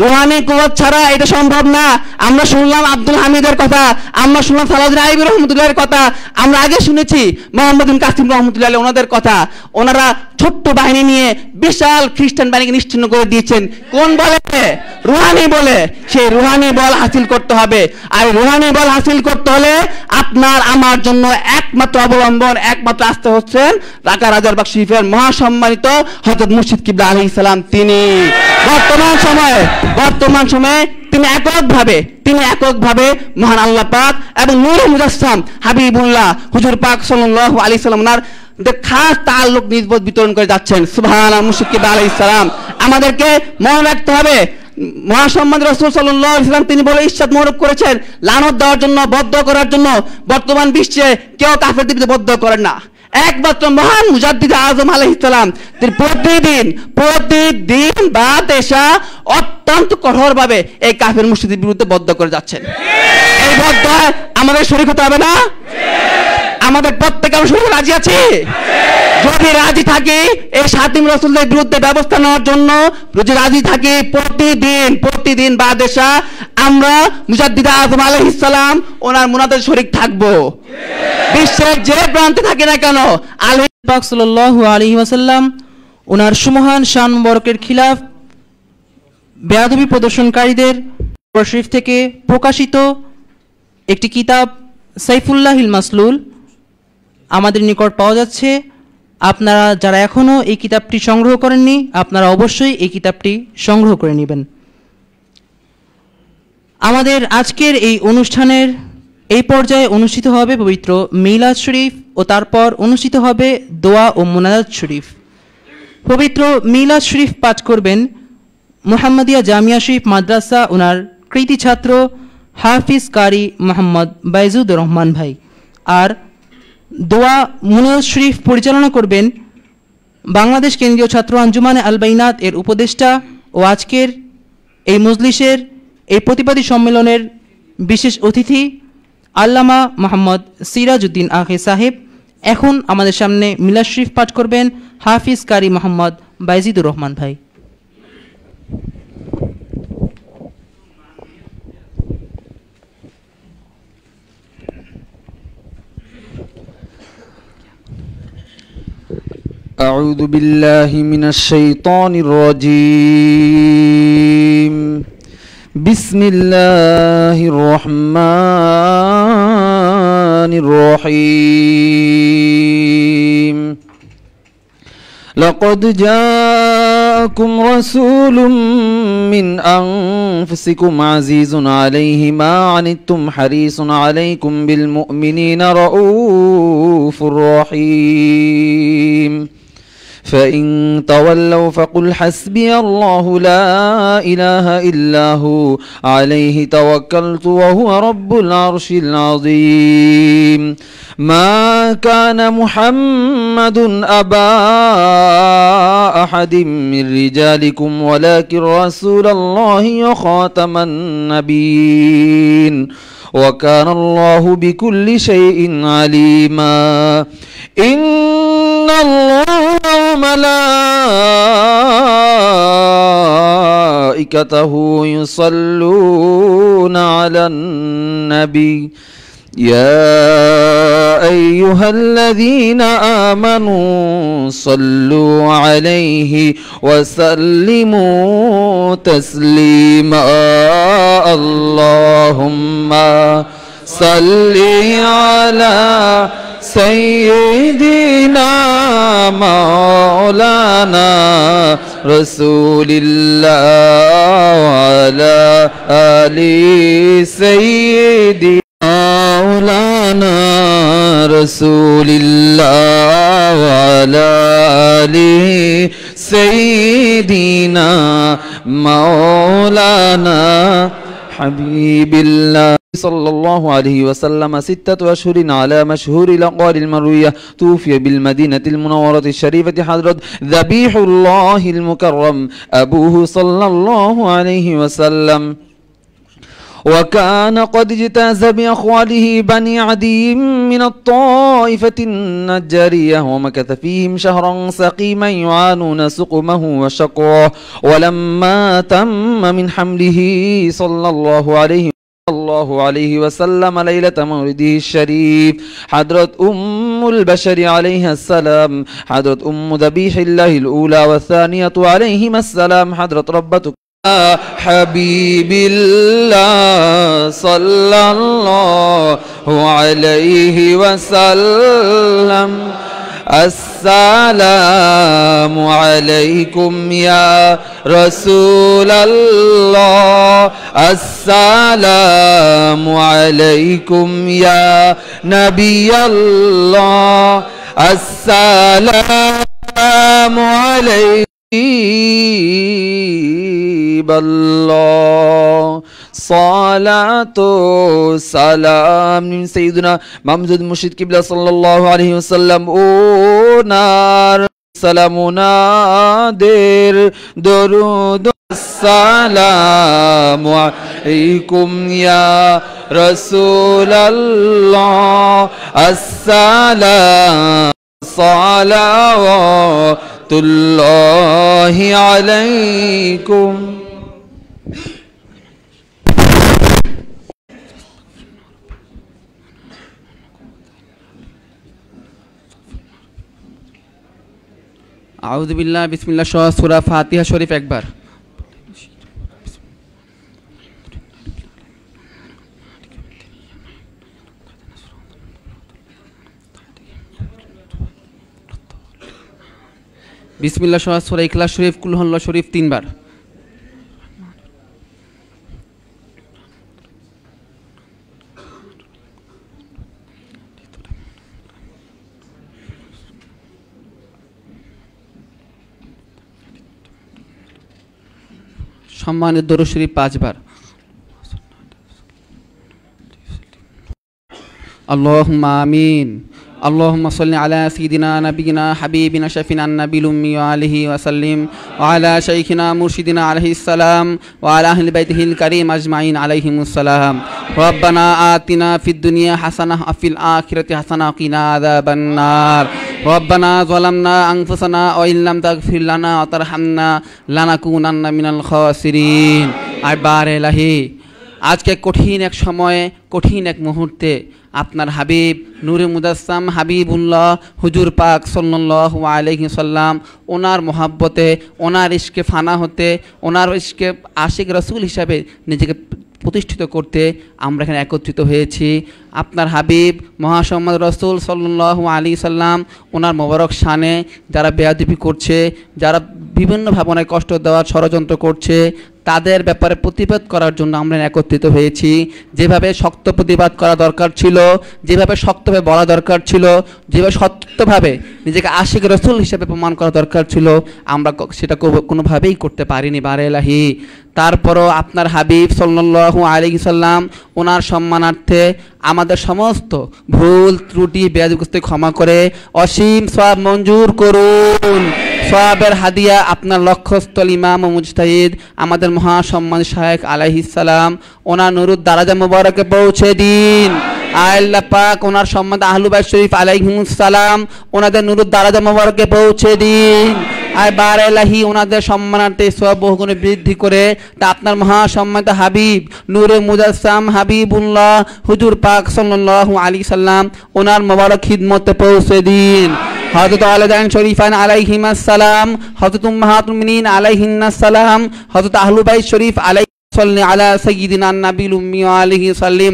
রুহানি কুওয়াত ছাড়া এটা সম্ভব না। আমরা শুনলাম আব্দুল হামিদের কথা, আমরা শুনলাম সালাউদ্দিন আইয়ুবী রহমতুল্লাহের কথা, আমরা আগে শুনেছি মোহাম্মদ বিন কাসিম রহমতুল্লাহ ওনাদের কথা। ওনারা ছোট্ট বাহিনী নিয়ে বিশাল খ্রিস্টান বাহিনীকে নিশ্চিহ্ন করে দিয়েছেন। কোন বলে? রুহানি বলে। সেই রুহানি বল হাসিল করতে হবে। আর রুহানি বল হাসিল করতে হলে আপনার আমার জন্য একমাত্র অবলম্বন, একমাত্র আস্থা হচ্ছেন ঢাকা রাজারবাগ শরীফের মহাসম্মানিত হযরত মুর্শিদ কিবলা আলাইহিস সালাম। তিনি বর্তমান সময়ে তিনি এককভাবে মহান আল্লাহ পাক এবং নূরে মুজাসসাম হাবিবুল্লাহ হুজুর পাক সাল্লাল্লাহু আলাইহি সাল্লাম ওনার খাস তাআল্লুক নিসবত বিতরণ করে যাচ্ছেন। সুবহানাল্লাহ, মুর্শিদ কিবলা আলাইহিস সালাম। আমাদেরকে মনে রাখতে হবে মহাসম্মাদ রাসূল সাল্লাল্লাহু আলাইহি সাল্লাম তিনি বলে ইরশাদ মোরব করেছেন, লানত দেওয়ার জন্য, বদদুয়া করার জন্য বর্তমান বিশ্বে কেউ কাফেরদের বিরুদ্ধে বদদুয়া করেন না। একমাত্র মহান মুজাদ্দিদ আজম আলাইহিস সালাম তিনি প্রতিদিন বাদ এশা অত্যন্ত কঠোরভাবে এই কাফের মুশরিকদের বিরুদ্ধে বদদুয়া করে যাচ্ছেন। এই বদদুয়া আমাদের শরীক হতে হবে না? আমাদের প্রত্যেকে আমরা শরীক রাজি আছি? যদি রাজি থাকি এই সাতিম রাসূলদের বিরুদ্ধে ব্যবস্থা নেওয়ার জন্য, যদি রাজি থাকি প্রতিদিন বাদ এশা আমরা মুজাদ্দিদ আজম আলাইহিস সালাম ওনার মুনাজাতে শরীক থাকবো। বিশ্বের যে প্রান্তে থাকে না কেন, আল্লাহ পাক সাল্লাল্লাহু আলাইহি ওয়াসাল্লাম ওনার সুমহান শান মুবারকের খিলাফ বেয়াদবি প্রদর্শনকারীদের শরীফ থেকে প্রকাশিত একটি কিতাব সাইফুল্লাহিল মাসলুল আমাদের নিকট পাওয়া যাচ্ছে। আপনারা যারা এখনও এই কিতাবটি সংগ্রহ করেননি, আপনারা অবশ্যই এই কিতাবটি সংগ্রহ করে নেবেন। আমাদের আজকের এই অনুষ্ঠানের এই পর্যায়ে অনুষ্ঠিত হবে পবিত্র মিলাদ শরীফ ও তারপর অনুষ্ঠিত হবে দোয়া ও মুনাজাত শরীফ। পবিত্র মিলাদ শরীফ পাঠ করবেন মুহাম্মাদিয়া জামিয়া শরীফ মাদ্রাসা ওনার কৃতি ছাত্র হাফিজ কারি মোহাম্মদ বাইজুদ রহমান ভাই। আর দোয়া মুনাজাত শরীফ পরিচালনা করবেন বাংলাদেশ কেন্দ্রীয় ছাত্র আঞ্জুমানে আল বাইনাত এর উপদেষ্টা ও আজকের এই মজলিসের এই প্রতিবাদী সম্মেলনের বিশেষ অতিথি আল্লামা মোহাম্মদ সিরাজউদ্দিন আখি সাহেব। এখন আমাদের সামনে মিলাদ শরীফ পাঠ করবেন হাফিজ কারি মোহাম্মদ বাইজিদুর রহমান ভাই। أعوذ بالله من الشيطان الرجيم بسم الله الرحمن الرحيم لقد جاءكم رسول من أنفسكم عزيز عليه ما عنتم حريص عليكم بالمؤمنين رؤوف رحيم فإن تولوا فقل حسبي الله لا إله إلا هو عليه توكلت وهو رب العرش العظيم ما كان محمد أبا أحد من رجالكم ولكن رسول الله وخاتم النبيين وكان الله بكل شيء عليما إن الله وملائكته يصلون على النبي يا أيها الذين آمنوا صلوا عليه وسلموا تسليما اللهم صل على سيدنا مولانا رسول الله وعلى آل سيدنا مولانا رسول الله وعلى آل سيدنا مولانا حبيب الله صلى الله عليه وسلم 6 أشهر على مشهور الأقوال المروية توفي بالمدينة المنورة الشريفة حضرة ذبيح الله المكرم أبوه صلى الله عليه وسلم وكان قد اجتاز بأخواله بني عدي من الطائفة النجارية ومكث فيهم شهرا سقيما يعانون سقمه وشقوه ولما تم من حمله صلى الله عليه وسلم ليلة مولده الشريف حضرة أم البشر عليها السلام حضرة أم ذبيح الله الأولى والثانية عليهما السلام حضرة ربتك حبيب الله صلى الله عليه وسلم السلام عليكم يا رسول الله السلام عليكم يا نبي الله السلام عليكم الله صلاة سلام سيدنا محمد مرشد قبلة صلى الله عليه وسلم ওনার সালামুনাদের দরুদ আসসালামু আলাইকুম ইয়া রাসূলুল্লাহ আসসালাম সালাওয়াতুল্লাহি আলাইকুম আউযু বিল্লাহ বিসমিল্লাহ সহ সূরা ফাতিহা শরীফ একবার বিসমিল্লাহ সহ সূরা ইখলাস শরীফ কুল হুয়াল্লাহু শরীফ তিনবার সম্মানিত দরুদ শরীফ 5 বার আল্লাহুম্মা আমিন اللهم صل على سيدنا نبينا حبيبنا شفينا النبي الأمي وآله وسلم وعلى شيخنا مرشدنا عليه السلام وعلى أهل بيته الكريم أجمعين عليهم السلام ربنا آتنا في الدنيا حسنة وفي الآخرة حسنة وقنا عذاب النار ربنا ظلمنا أنفسنا وإن لم تغفر لنا وترحمنا لنكونن من الخاسرين আবার ইলাহি আজকে কঠিন এক সময়ে কঠিন এক মুহূর্তে আপনার হাবিব নূরে মুজাসসাম হাবিবুল্লাহ হুজুর পাক সাল্লাল্লাহু আলাইহি সাল্লাম ওনার মহব্বতে ওনার ইশকে ফানা হতে ওনার ইশকে আশিক রাসূল হিসাবে নিজেকে প্রতিষ্ঠিত করতে আমরা এখানে একত্রিত হয়েছি আপনার হাবিব মহাসম্মাদ রাসূল সাল্লাল্লাহু আলাইহি সাল্লাম ওনার মোবারক শানে যারা বেয়াদবি করছে যারা বিভিন্নভাবে অনেক কষ্ট দেওয়ার ষড়যন্ত্র করছে, তাদের ব্যাপারে প্রতিবাদ করার জন্য আমরা একত্রিত হয়েছি। যেভাবে শক্ত প্রতিবাদ করা দরকার ছিল, যেভাবে শক্তভাবে বলা দরকার ছিল, যেভাবে সত্যভাবে নিজেকে আশিক রসুল হিসেবে প্রমাণ করা দরকার ছিল, আমরা সেটা কোনোভাবেই করতে পারিনি বারে এলাহি। তারপরও আপনার হাবিব সাল্লাল্লাহু আলাইহি সাল্লাম ওনার সম্মানার্থে আমাদের সমস্ত ভুল ত্রুটি বেয়াদবিকে ক্ষমা করে অসীম সওয়াব মঞ্জুর করুন। সওয়াবের হাদিয়া আপনার লক্ষ্যস্থল ইমাম ও মুজতাহিদ আমাদের মহাসম্মান শায়েখ আলাইহিস সালাম ওনার নুরুদ দারাজা মুবারকে পৌঁছে দিন। আল্লাহ পাক ওনার সম্মান আহলু বাইত শরীফ আলাইহিমুস সালাম ওনাদের নুরুদ দারাজা মুবারকে পৌঁছে দিন। আর বারে এলাহি ওনাদের সম্মানার্থে সওয়াব বহুগুণে বৃদ্ধি করে তা আপনার মহাসম্মানিত হাবিব নূরে মুজাসসাম হাবিবুল্লাহ হুজুর পাক সাল্লাল্লাহু আলাইহি সাল্লাম ওনার মোবারক খিদমতে পৌঁছে দিন। হযরত আলাদান শরীফান আলাইহিমাস সালাম, হযরত উম্মাহাতুল মুমিনিন আলাইহিন্নাস সালাম, হযরত আহলু বাইত শরীফ সাল্লি আলা সাইয়্যিদিনা নাবিল উম্মি ওয়া আলিহি সাল্লিম।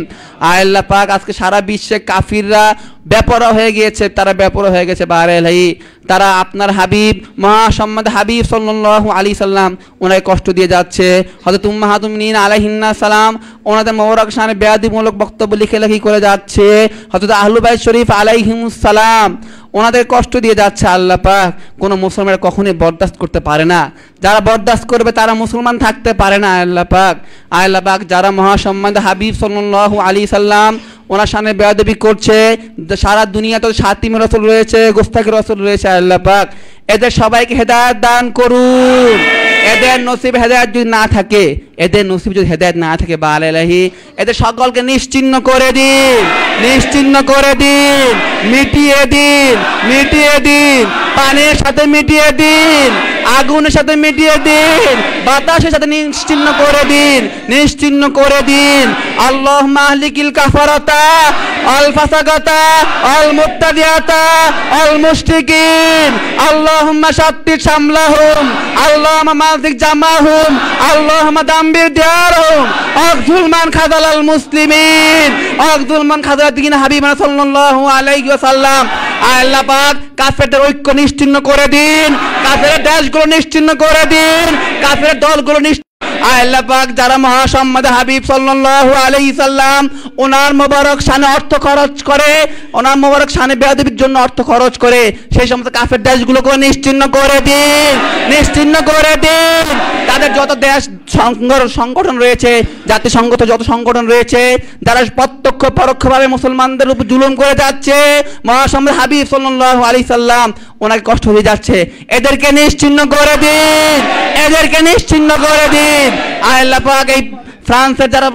আল্লাহ পাক আজকে সারা বিশ্বে কাফিররা বেপরোয়া হয়ে গিয়েছে, তারা বেপরোয়া হয়ে গেছে বারে এলাহি। তারা আপনার হাবিব মহাসম্মাদ হাবিব সাল্লাল্লাহু আলাইহি সাল্লাম ওনাকে কষ্ট দিয়ে যাচ্ছে। হযরত উম্মাহাতুল মুমিনিন আলাইহিন্নাস সালাম ওনাদের মোবারক শানে বেয়াদবিমূলক বক্তব্য লিখে করে যাচ্ছে। হযরত আহলু বাইত শরীফ আলাইহিমুস সালাম ওনাদের কষ্ট দিয়ে যাচ্ছে। আল্লাহ পাক কোনো মুসলমান কখনোই বরদাস্ত করতে পারে না, যারা বরদাস্ত করবে তারা মুসলমান থাকতে পারে না। আল্লাহ পাক যারা মহাসম্মানিত হাবিব সাল্লাল্লাহু আলাইহি সাল্লাম ওনার সামনে বেয়াদবি করছে, সারা দুনিয়াতে শাতিম রাসূল রয়েছে, গোস্তাখী রাসূল রয়েছে। আল্লাহ পাক এদের সবাইকে হেদায়েত দান করুন। এদের নসিব হেদায়েত যদি না থাকে, এদের নসিব যদি হেদায়েত না থাকে বারে এলাহি, এদের সকলকে নিশ্চিহ্ন করে দিন, নিশ্চিহ্ন করে দিন, মিটিয়ে দিন, মিটিয়ে দিন, পানির সাথে মিটিয়ে দিন, আগুনের সাথে মিটিয়ে দিন, বাতাসের সাথে নিশ্চিহ্ন করে দিন, নিশ্চিহ্ন করে দিন। আল্লাহুম্মা আহলিকিল কাফারাতা আল ফাসাকাতা আল মুবতাদিয়াতা আল মুশরিকিন, আল্লাহুম্মা শাত্তিত শামলাহুম, আল্লাহুম্মা মাযিক জামাহুম, আল্লাহুম্মা দাম্বির দিয়ারহুম, আখযুল মান খাযালাল মুসলিমিন, আখযুল মান খাযালা দিন হাবিবানা সাল্লাল্লাহু আলাইহি ওয়াসাল্লাম। আল্লাহ পাক কাফেরদের ঐক্য নিশ্চিহ্ন করে দিন, কাফেরের দেশগুলো নিশ্চিহ্ন করে দিন, কাফেরের দলগুলো আল্লাহ পাক যারা মহাসম্মাদ হাবিব সাল্লাল্লাহু আলাইহি সাল্লাম ওনার মোবারক শানে অর্থ খরচ করে, ওনার মোবারক শানে বেয়াদবির জন্য অর্থ খরচ করে, সেই সমস্ত কাফের দেশগুলোকে নিশ্চিহ্ন করে দিন, নিশ্চিহ্ন করে দিন। তাদের যত দেশ সংগঠন রয়েছে, জাতিসংগত যত সংগঠন রয়েছে, যারা প্রত্যক্ষ পরোক্ষভাবে মুসলমানদের উপর জুলুম করে যাচ্ছে, মহাসম্মাদ হাবিব সাল্লাল্লাহু আলাইহি সাল্লাম ওনাকে কষ্ট হয়ে যাচ্ছে, এদেরকে নিশ্চিহ্ন করে দিন, এদেরকে নিশ্চিহ্ন করে দিন। আল্লাহ পাক এই ফ্রান্সের যারা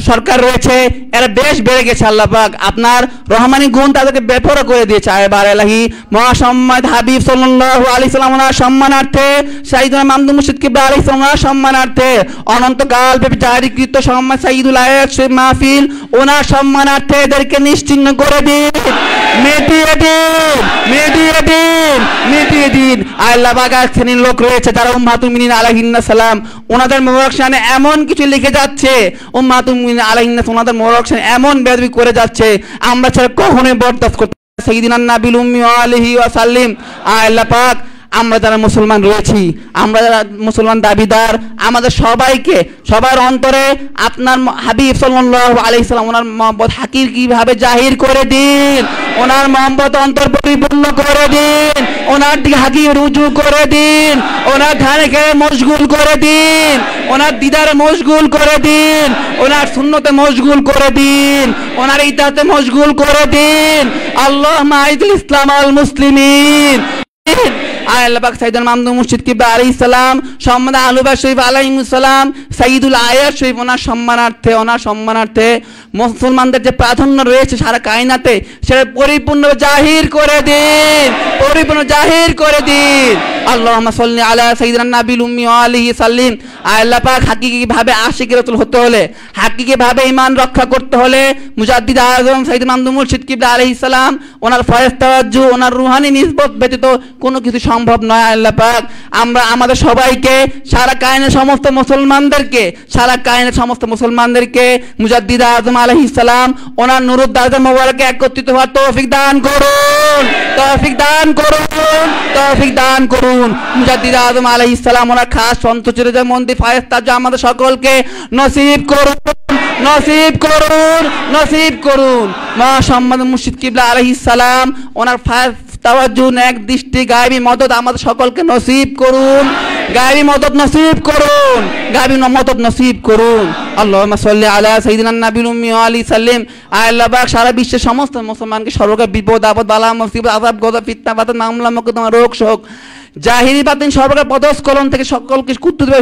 সরকার রয়েছে এরা বেশ বেড়ে গেছে। আল্লাহ পাক আপনার রহমানি গুণ তাদেরকে বেপরোয়া করে দিয়েছে। আবার এলাহি মহাসম্মানিত হাবিব সাল্লাল্লাহু আলাইহি সাল্লাম ওনার সম্মানার্থে, সাইয়্যিদুনা মামদুহ মুর্শিদ কিবলা আলাইহিস সালাম ওনার সম্মানার্থে, অনন্তকাল ব্যাপী জারিকৃত সম্মান সাইয়্যিদুল আয়াত শরীফ মাহফিল ওনার সম্মানার্থে এদেরকে নিশ্চিহ্ন করে দিন, মিটিয়ে দিন, মিটিয়ে দিন, মিটিয়ে দিন। আল্লাহ পাক শ্রেণীর লোক রয়েছে যারা উম্মাতুল মুমিনিন আলাইহিন্নাস সালাম ওনাদের মোবারক শানে এমন কিছু লিখে যাচ্ছে, উম্মাতুল মুমিনিন আলাইহিন্নাস ওনাদের মোবারক শানে এমন বেয়াদবি করে যাচ্ছে, আমরা ছাড়া কখনোই বরদাস্ত করতে পারবো না। সাইয়্যিদিনা নাবিল উম্মি ওয়া আলিহি ওয়া সাল্লিম। আল্লাহ পাক আমরা যারা মুসলমান রয়েছি, আমরা যারা মুসলমান দাবিদার, আমাদের সবাইকে সবার অন্তরে আপনার হাবিব সাল্লাল্লাহু আলাইহি সাল্লাম ওনার মহব্বত হাকিকিভাবে জাহির করে দিন, ওনার মহব্বত অন্তর পরিপূর্ণ করে দিন, ওনার দিকে হাকিম রুজু করে দিন, ওনার ধ্যানকে মশগুল করে দিন, ওনার দিদারে মশগুল করে দিন, ওনার সুন্নতে মশগুল করে দিন, ওনার ইতাতে মশগুল করে দিন। আল্লাহুম্মা আইযিল ইসলাম ওয়াল মুসলিমিন। আল্লাহ পাক সাইয়্যিদুনা মামদুহ মুর্শিদ কিবলা আলাইহিস সালাম, সম্মানিত আহলু বাইত শরীফ আলাইহিমুস সালাম, সাইয়্যিদুল আয়াত শরীফ ওনার সম্মানার্থে মুসলমানদের যে প্রাধান্য রয়েছে সারা কায়নাতে সেটা পরিপূর্ণ জাহির করে দিন, পরিপূর্ণ জাহির করে দিন। আল্লাহুম্মা সাল্লি আলা সাইয়্যিদিনা নাবিল উম্মি ওয়া আলিহি সাল্লিম। আল্লাহ পাক হাকিকিভাবে আশিক রাসূল হতে হলে, হাকিকিভাবে ঈমান রক্ষা করতে হলে মুজাদ্দিদ আযম সাইয়্যিদ মামদুহ মুর্শিদ কিবলা আলাইহিস সালাম ওনার ফয়েজ তাওয়াজ্জুহ, ওনার রুহানি নিসবত ব্যতীত কোনো কিছু সম্ভব নয় আল্লাহ পাক। আমরা আমাদের সবাইকে, সারা কায়নের সমস্ত মুসলমানদেরকে মুজাদ্দিদ আজম আলাইহিস সালাম ওনার নুরুদ দারজা মোবারকে একত্রিত হওয়ার তৌফিক দান করুন। মুজাদ্দিদ আজম আলাইহিস সালাম ওনার খাস সন্তোষের যে মন্দির ফায়েস্তাজ আমাদের সকলকে নসিব করুন। মা সম্মাদ মুর্শিদ কিবলা আলাইহিস সালাম ওনার তাওয়াজ্জুহ এক দৃষ্টি গায়বী মদদ আমাদের সকলকে নসিব করুন। আল্লাহুম্মা সাল্লি আলা সাইয়্যিদিনা নাবিয়্যিল উম্মি ওয়া আলি সাল্লিম। আল্লাহ পাক সারা বিশ্বের সমস্ত মুসলমানকে সর্বপ্রকার বিপদ আপদ বালা মুসিবত আযাব গজব ফিতনা ফাসাদ মামলা মোকদ্দমা রোগ শোক জাহিরি বাতিন সর্বপ্রকার পদস্খলন থেকে সকলকে কুদ্দুসভাবে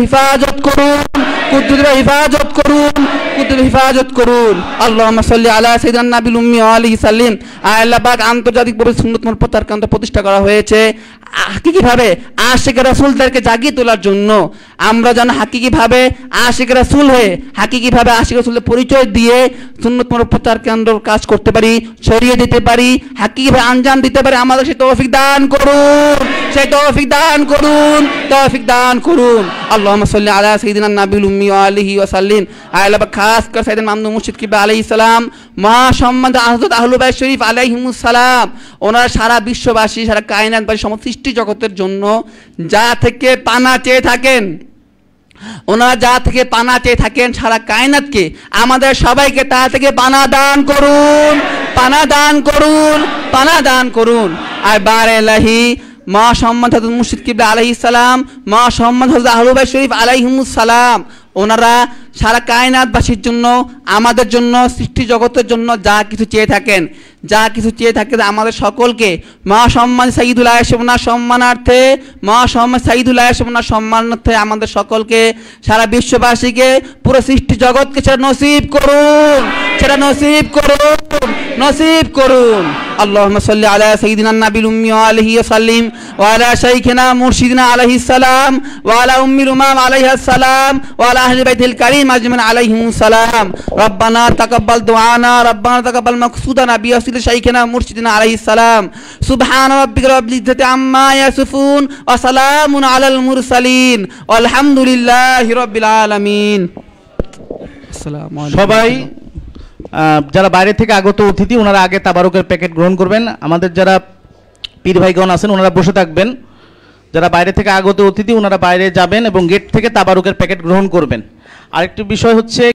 হিফাজত করুন। আল্লাহুম্মা সাল্লি আলা সাইয়্যিদিনা নাবিয়্যিল উম্মি ওয়া আলিহি সাল্লিম। আল্লাহ পাক আন্তর্জাতিক সুন্নাত মোহাম্মদ প্রচার কেন্দ্র প্রতিষ্ঠা করা হয়েছে হাকিকিভাবে আশিক রাসূলদেরকে জাগিয়ে তোলার জন্য। আমরা যেন হাকিকিভাবে আশিক রাসূল হয়ে হাকিকিভাবে আশিক রাসূলের পরিচয় দিয়ে সুন্নাত মোহাম্মদ প্রচার কেন্দ্র কাজ করতে পারি, ছড়িয়ে দিতে পারি, হাকিকিভাবে আঞ্জাম দিতে পারি। আমাদের সেই তৌফিক দান করুন। আল্লাহুম্মা সাল্লি আলা সাইয়্যিদিনা নাবিয়্যিল উম্মি ওয়া আলিহি ওয়া সাল্লিম। আল্লাহ পাক খাস করে সাইয়েদনা মামদুহ মুর্শিদ কিবলা আলাইহিস সালাম, মহা সম্মানিত হযরত আহলুল বাইত শরীফ আলাইহিমুস সালাম ওনারা সারা বিশ্ববাসী, সারা কায়নাতবাসী, সমস্ত সৃষ্টি জগতের জন্য যা থেকে পানা চেয়ে থাকেন সারা কায়নাতকে, আমাদের সবাইকে তা থেকে পানা দান করুন। আর বারে ইলাহি মা সম্মানিত হযরত মুর্শিদ কিবলা আলাইহিস সালাম, মা সম্মানিত হযরত আহলুল বাইত শরীফ আলাইহিমুস সালাম ওনারা সারা কায়নাতবাসীর জন্য, আমাদের জন্য, সৃষ্টি জগতের জন্য যা কিছু চেয়ে থাকেন আমাদের সকলকে মা সম্মান সাইয়্যিদুল আয়েশা ওনার সম্মানার্থে আমাদের সকলকে, সারা বিশ্ববাসীকে, পুরো সৃষ্টি জগৎকে সেটা নসিব করুন। আল্লাহুম্মা সাল্লি আলা সাইয়্যিদিনা নাবিয়্যিল উম্মি ওয়া আলিহি ওয়া সাল্লিম ওয়া আলা শাইখিনা মুরশিদিনা আলাইহিস সালাম ওয়া আলা উম্মিল উমাম আলাইহাস সালাম ওয়া আলা আহলি বাইতিল কারীম আজমাইন আলাইহিমুস সালাম। রব্বানা তাকাব্বাল দুআনা রব্বানা তাকাব্বাল মাকসুদানা বিওয়াসিল শাইখিনা মুরশিদিনা আলাইহিস সালাম। সুবহানা রাব্বিকা রাব্বিল ইজ্জাতি আম্মা ইয়াসিফুন ওয়া সালামুন আলাল মুরসালিন ওয়ালহামদুলিল্লাহি রাব্বিল আলামিন। আসসালামু আলাইকুম। সবাই যারা বাইরে থেকে আগত অতিথি ওনারা আগে তাবারুকের প্যাকেট গ্রহণ করবেন। আমাদের যারা পীর ভাইগণ আছেন ওনারা বসে থাকবেন। যারা বাইরে থেকে আগত অতিথি ওনারা বাইরে যাবেন এবং গেট থেকে তাবারুকের প্যাকেট গ্রহণ করবেন। আরেকটি বিষয় হচ্ছে